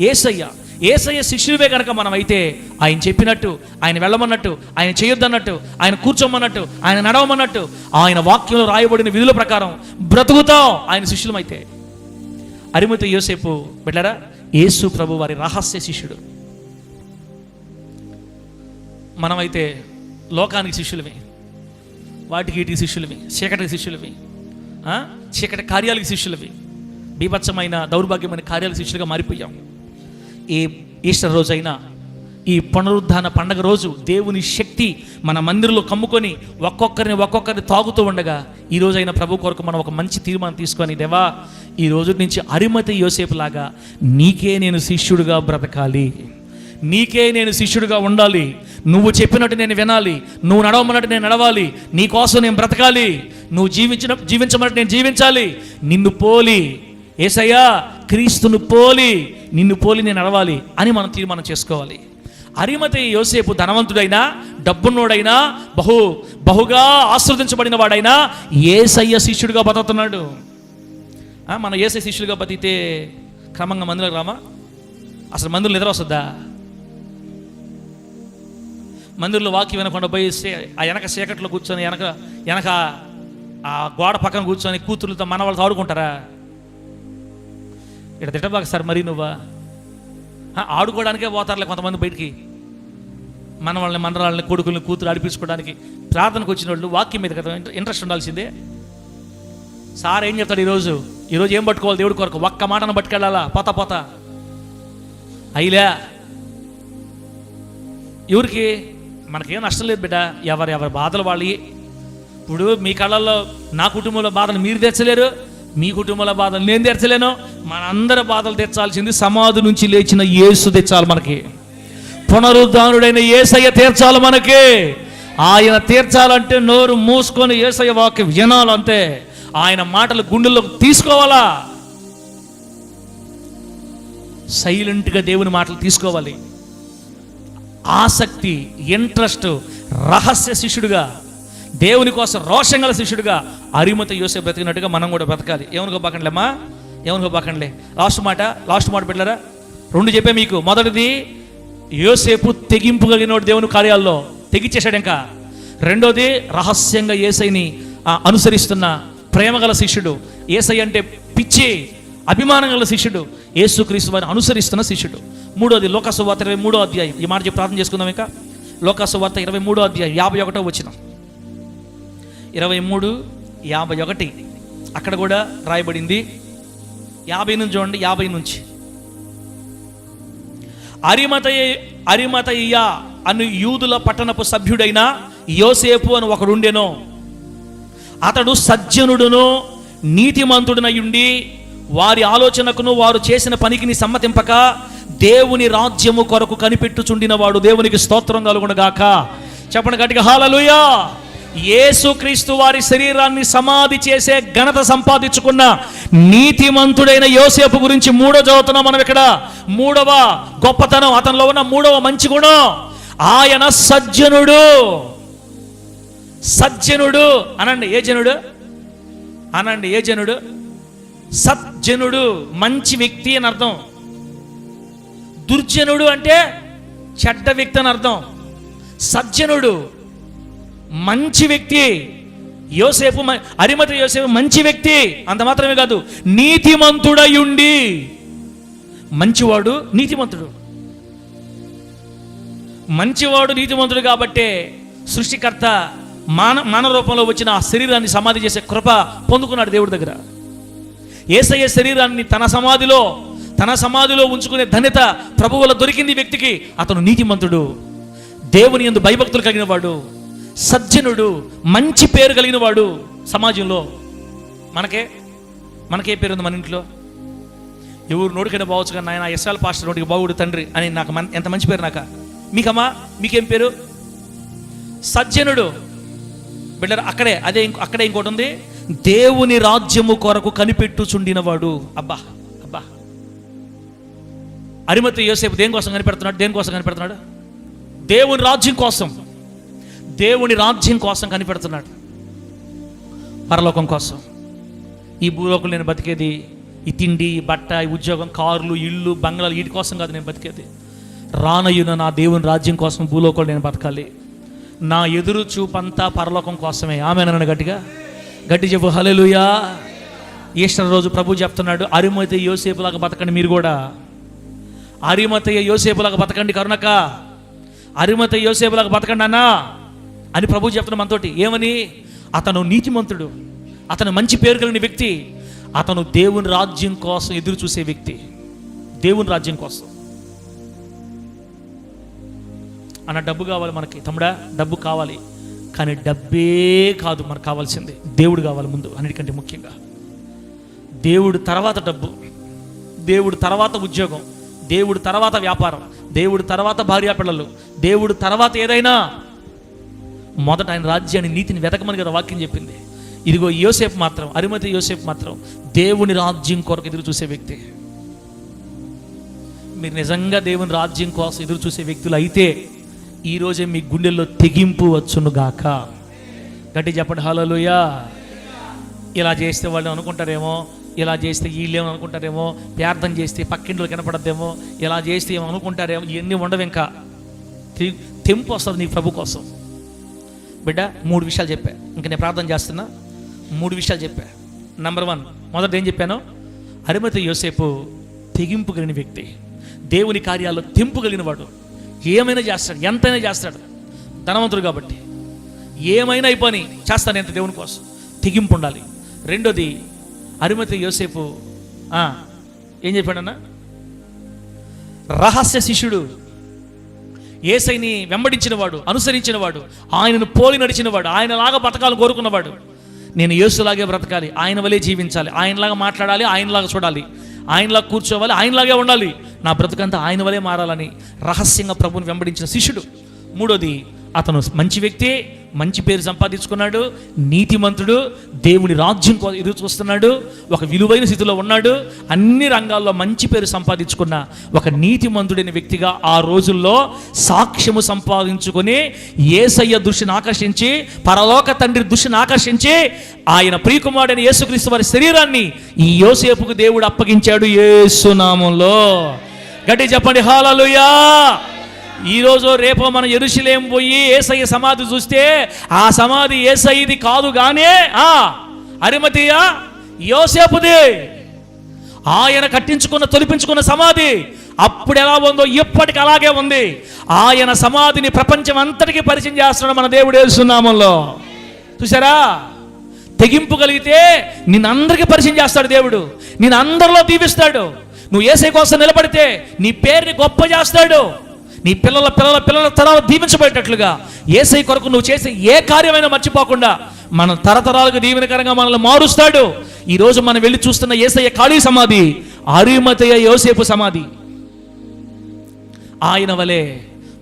యేసయ్య. యేసయ్య శిష్యువే కనుక మనం అయితే ఆయన చెప్పినట్టు, ఆయన వెళ్ళమన్నట్టు, ఆయన చేయొద్దన్నట్టు, ఆయన కూర్చోమన్నట్టు, ఆయన నడవమన్నట్టు, ఆయన వాక్యంలో రాయబడిన విధుల ప్రకారం బ్రతుకుతాం ఆయన శిష్యులమైతే. అరిమతయి యోసేపు బిడ్డరా యేసు ప్రభు వారి రహస్య శిష్యుడు. మనమైతే లోకానికి శిష్యులమే, వాటికి వీటికి శిష్యులవి, చీకటికి శిష్యులవి, చీకటి కార్యాలకు శిష్యులవి, బీభత్సమైన దౌర్భాగ్యమైన కార్యాలకు శిష్యులుగా మారిపోయాం. ఈ ఈస్టర్ రోజైనా, ఈ పునరుద్ధాన పండగ రోజు దేవుని శక్తి మన మందిరంలో కమ్ముకొని ఒక్కొక్కరిని తాగుతూ ఉండగా ఈ రోజైనా ప్రభు కొరకు మనం ఒక మంచి తీర్మానం తీసుకొని, దేవా ఈ రోజు నుంచి అరిమతయి యోసేపు లాగా నీకే నేను శిష్యుడిగా బ్రతకాలి, నీకే నేను శిష్యుడిగా ఉండాలి, నువ్వు చెప్పినట్టు నేను వినాలి, నువ్వు నడవమన్నట్టు నేను నడవాలి, నీ కోసం నేను బ్రతకాలి, నువ్వు జీవించమన్నట్టు నేను జీవించాలి, నిన్ను పోలి యేసయ్యా క్రీస్తును పోలి నిన్ను పోలి నేను నడవాలి అని మనం తీర్మానం చేసుకోవాలి. అరిమతయి యోసేపు ధనవంతుడైనా, డబ్బున్నోడైనా, బహుగా ఆశీర్వదించబడిన వాడైనా యేసయ్య శిష్యుడిగా బతుకుతున్నాడు. మనం యేసయ్య శిష్యుడిగా బతికితే క్రమంగా మందులకు రామా? అసలు మందులు నిద్ర వస్తుందా? మందిరంలో వాక్యం వినకుండా పోయి ఆ వెనక చీకట్లో కూర్చొని వెనక ఆ గోడ పక్కన కూర్చొని కూతురులతో మన వాళ్ళతో ఆడుకుంటారా? ఇక్కడ తిట్టబాక సార్ మరి నువ్వా? ఆడుకోవడానికే పోతారులే కొంతమంది బయటికి, మన వాళ్ళని మనరాళ్ళని కొడుకుల్ని కూతురు ఆడిపించుకోవడానికి. ప్రార్థనకు వచ్చిన వాళ్ళు వాక్యం మీద కదా ఇంట్రెస్ట్ ఉండాల్సిందే. సార్ ఏం చెప్తాడు ఈరోజు ఏం పట్టుకోవాలి దేవుడి కొరకు? ఒక్క మాటను పట్టుకెళ్ళాలా పోతా అయిలే. ఎవరికి? మనకేం నష్టం లేదు బిడ్డ, ఎవరి బాధలు వాళ్ళు. ఇప్పుడు మీ కళ్ళల్లో నా కుటుంబంలో బాధలు మీరు తెచ్చలేరు, మీ కుటుంబంలో బాధలు నేను తెచ్చలేను. మనందరి బాధలు తెచ్చాల్సింది సమాధి నుంచి లేచిన యేసు తెచ్చాలి మనకి. పునరుద్ధానుడైన యేసయ్య తీర్చాలి మనకి. ఆయన తీర్చాలంటే నోరు మూసుకొని యేసయ్య వాక్యం వినాలంతే. ఆయన మాటలు గుండెల్లోకి తీసుకోవాలా, సైలెంట్గా దేవుని మాటలు తీసుకోవాలి. ఆసక్తి, ఇంట్రెస్ట్, రహస్య శిష్యుడిగా, దేవుని కోసం రోషం గల శిష్యుడిగా అరిమతయి యోసేపు బ్రతికినట్టుగా మనం కూడా బ్రతకాలి. ఏమనుకోబాకండిలేమ్మా, ఏమనుకోబాకండిలే. లాస్ట్ మాట బిడ్డలారా, 2 చెప్పే మీకు. మొదటిది, యోసేపు తెగింపు కలిగినోడు దేవుని కార్యాల్లో తెగించేశాడు. ఇంకా రెండోది, రహస్యంగా యేసయ్యని అనుసరిస్తున్న ప్రేమగల శిష్యుడు. యేసయ్య అంటే పిచ్చి అభిమానం గల శిష్యుడు, యేసుక్రీస్తు వారిని అనుసరిస్తున్న శిష్యుడు. మూడోది, లోకాసువార్త 23వ అధ్యాయం. ఈ మాట చెప్పి ప్రార్థన చేసుకుందాం. ఇంకా లోకాసువార్త 23వ అధ్యాయం 51వ వచనం. 23:51 అక్కడ కూడా రాయబడింది. 50 నుంచి చూడండి, 50 నుంచి. అరిమతయ్య అను యూదుల పట్టణపు సభ్యుడైన యోసేపు అని ఒకడుండెను. అతడు సజ్జనుడును నీతిమంతుడునయుండి వారి ఆలోచనకును వారు చేసిన పనికిని సమ్మతింపక దేవుని రాజ్యము కొరకు కనిపెట్టుచుండిన వాడు. దేవునికి స్తోత్రం కలుగును గాక. చెప్పండి గట్టిగా హల్లెలూయా. యేసుక్రీస్తు వారి శరీరాన్ని సమాధి చేసే ఘనత సంపాదించుకున్న నీతిమంతుడైన యోసేపు గురించి మూడో చదువుతున్నాం మనం ఇక్కడ. మూడవ గొప్పతనం, అతనిలో ఉన్న మూడవ మంచి గుణం, ఆయన సజ్జనుడు. సజ్జనుడు అనండి. ఏ జనుడు అనండి? ఏ జనుడు? సజ్జనుడు, మంచి వ్యక్తి అని అర్థం. దుర్జనుడు అంటే చెడ్డ వ్యక్తి అని అర్థం. సజ్జనుడు మంచి వ్యక్తి. యోసేపు, అరిమతయి యోసేపు మంచి వ్యక్తి. అంత మాత్రమే కాదు, నీతిమంతుడయుండి. మంచివాడు, నీతిమంతుడు. మంచివాడు, నీతిమంతుడు కాబట్టే సృష్టికర్త మానవ రూపంలో వచ్చిన ఆ శరీరాన్ని సమాధి చేసే కృప పొందుకున్నాడు దేవుడి దగ్గర. యేసయ్య శరీరాన్ని తన సమాధిలో ఉంచుకునే ధన్యత ప్రభువుల దొరికింది వ్యక్తికి. అతను నీతిమంతుడు, దేవుని యందు భయభక్తులు కలిగిన వాడు, సజ్జనుడు, మంచి పేరు కలిగిన వాడు. సమాజంలో మనకే పేరు ఉంది మన ఇంట్లో? ఎవరు నోటికైనా బావచ్చు, కానీ నాయన ఎస్ఎల్ పాస్టర్ నోటికి బాగుడు తండ్రి అని నాకు ఎంత మంచి పేరు. మీకమ్మా మీకేం పేరు? సజ్జనుడు. బిడ్డ అక్కడే ఇంకోటి ఉంది, దేవుని రాజ్యము కొరకు కనిపెట్టుచుండినవాడు. అబ్బా అబ్బా, అరిమతయి యోసేపు దేనికోసం కనిపెడుతున్నాడు? దేవుని రాజ్యం కోసం కనిపెడుతున్నాడు. పరలోకం కోసం. ఈ భూలోకం నేను బతికేది ఈ తిండి, ఈ బట్ట, ఈ ఉద్యోగం, కార్లు, ఇళ్ళు, బంగ్లాలు, వీటి కోసం కాదు నేను బతికేది. రానయ్యున నా దేవుని రాజ్యం కోసం భూలోకంలో నేను బతకాలి. నా ఎదురు చూపంతా పరలోకం కోసమే. ఆమేనన్న గట్టి చెప్పు హల్లెలూయా. ఈస్టర్ రోజు ప్రభు చెప్తున్నాడు, అరిమతయి యోసేపులాగా బతకండి. మీరు కూడా అరిమతయి యోసేపులాగా బతకండి. కరుణక అరిమతయి యోసేపులాగా బతకండి అన్నా అని ప్రభు చెప్తున్న మనతోటి. ఏమని? అతను నీతిమంతుడు, అతను మంచి పేరు కలిగిన వ్యక్తి, అతను దేవుని రాజ్యం కోసం ఎదురు చూసే వ్యక్తి. దేవుని రాజ్యం కోసం. అన్న డబ్బు కావాలి మనకి. తమ్ముడా, డబ్బు కావాలి, కానీ డబ్బే కాదు మనకు కావాల్సింది. దేవుడు కావాలి ముందు, అన్నిటికంటే ముఖ్యంగా. దేవుడు తర్వాత డబ్బు, దేవుడు తర్వాత ఉద్యోగం, దేవుడు తర్వాత వ్యాపారం, దేవుడు తర్వాత భార్యాపిల్లలు, దేవుడు తర్వాత ఏదైనా. మొదట ఆయన రాజ్యాన్ని, నీతిని వెతకమని కదా వాక్యం చెప్పింది. ఇదిగో యోసేపు మాత్రం, అరిమతయి యోసేపు మాత్రం దేవుని రాజ్యం కొరకు ఎదురు చూసే వ్యక్తి. మీరు నిజంగా దేవుని రాజ్యం కోసం ఎదురు చూసే వ్యక్తులు అయితే ఈరోజే మీ గుండెల్లో తెగింపు వచ్చునుగాక. గట్టి చెప్పండి హల్లెలూయా. ఇలా చేస్తే వాళ్ళు అనుకుంటారేమో, ఇలా చేస్తే వీళ్ళేమో అనుకుంటారేమో, ప్రార్థన చేస్తే పక్కింట్లో కనపడద్దేమో, ఇలా చేస్తే ఏమో అనుకుంటారేమో. ఇవన్నీ ఉండవు. ఇంకా తెంపు వస్తుంది నీ ప్రభు కోసం. బిడ్డ, 3 విషయాలు చెప్పా. ఇంకా నేను ప్రార్థన చేస్తున్నా. 3 విషయాలు చెప్పా. నంబర్ 1, మొదట ఏం చెప్పాను? అరిమతయి యోసేపు తెగింపు కలిగిన వ్యక్తి, దేవుని కార్యాల్లో తెంపు కలిగిన వాడు. ఏమైనా చేస్తాడు, ఎంతైనా చేస్తాడు. ధనవంతుడు కాబట్టి ఏమైనా అయిపోయి చేస్తాను ఎంత దేవుని కోసం. తెగింపు ఉండాలి. రెండోది, అరిమతయి యోసేపు ఏం చెప్పాడన్నా? రహస్య శిష్యుడు. యేసయ్యని వెంబడించిన వాడు, అనుసరించిన వాడు, ఆయనను పోలి నడిచిన వాడు, ఆయనలాగా బతకాలని కోరుకున్నవాడు. నేను యేసులాగే బ్రతకాలి, ఆయన వలే జీవించాలి, ఆయనలాగా మాట్లాడాలి, ఆయనలాగా చూడాలి, ఆయనలాగా కూర్చోవాలి, ఆయనలాగే ఉండాలి, నా బ్రతుకంతా ఆయన వలే మారాలని రహస్యంగా ప్రభువుని వెంబడించిన శిష్యుడు. మూడోది, అతను మంచి వ్యక్తి, మంచి పేరు సంపాదించుకున్నాడు, నీతిమంతుడు, దేవుని రాజ్యం ఎదురు చూస్తున్నాడు, ఒక విలువైన స్థితిలో ఉన్నాడు, అన్ని రంగాల్లో మంచి పేరు సంపాదించుకున్న ఒక నీతిమంతుడైన వ్యక్తిగా ఆ రోజుల్లో సాక్ష్యము సంపాదించుకొని యేసయ్య దృష్టిని ఆకర్షించి, పరలోక తండ్రి దృష్టిని ఆకర్షించి, ఆయన ప్రియకుమారుడైన యేసుక్రీస్తు వారి శరీరాన్ని ఈ యోసేపుకు దేవుడు అప్పగించాడు యేసు నామములో. గట్టి చెప్పండి హల్లెలూయా. ఈరోజు రేపో మనం యెరూషలేం పోయి యేసయ్య సమాధి చూస్తే ఆ సమాధి యేసయ్యది కాదు, గానే అరిమతయి యోసేపుది. ఆయన కట్టించుకున్న, తొలిపించుకున్న సమాధి అప్పుడు ఎలా ఉందో ఇప్పటికి అలాగే ఉంది. ఆయన సమాధిని ప్రపంచం అంతటికీ పరిచయం చేస్తున్నాడు మన దేవుడు యేసు నామములో. చూసారా? తెగింపు కలిగితే నిన్నందరికీ పరిచయం చేస్తాడు దేవుడు, నిన్ను అందరిలో దీవిస్తాడు. నువ్వు యేసయ్య కోసం నిలబడితే నీ పేరుని గొప్ప చేస్తాడు. నీ పిల్లల పిల్లల పిల్లల తరాలు దీవించబడేటట్లుగా యేసయ్య కొరకు నువ్వు చేసే ఏ కార్యమైనా మర్చిపోకుండా మన తరతరాలకు దీవెనకరంగా మనల్ని మారుస్తాడు. ఈరోజు మనం వెళ్ళి చూస్తున్న యేసయ్య ఖాళీ సమాధి అరిమతయి యోసేపు సమాధి. ఆయన వలె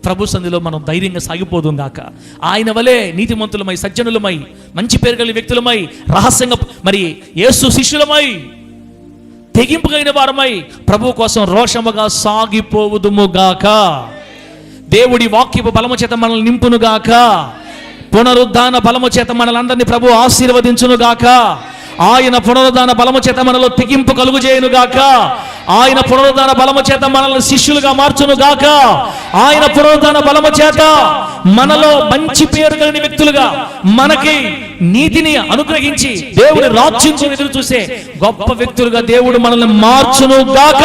ప్రభు సన్నిధిలో మనం ధైర్యంగా సాగిపోదుం గాక. ఆయన వలె నీతిమంతులమై, సజ్జనులమై, మంచి పేరు కలిగిన వ్యక్తులమై, రహస్యంగా మరి యేసు శిష్యులమై, తెగింపు కలిగిన వారమై ప్రభు కోసం రోషముగా సాగిపోవుదుము గాక. దేవుడి వాక్యపు బలము చేత మనల్ని నింపును గాక. పునరుద్ధాన బలము చేత మనలందరినీ ప్రభు ఆశీర్వదించును గాక. ఆయన పునరుద్ధాన బలము చేత మనలో తెగింపు కలుగు చేయును గాక. ఆయన పునరుద్ధాన బలము చేత మనల్ని శిష్యులుగా మార్చును గాక. ఆయన పునరుద్ధాన బలము చేత మనలో మంచి పేరు కలిగిన వ్యక్తులుగా, మనకి నీతిని అనుగ్రహించి దేవుని రాజ్యం ఎదురు చూసే గొప్ప వ్యక్తులుగా దేవుడు మనల్ని మార్చును గాక.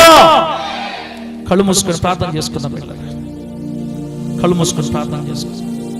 కళ్ళు మూసుకొని ప్రార్థన చేసుకుందాం పిల్లలు. కళ్ళు మూసుకొని ప్రార్థన చేసుకుందాం.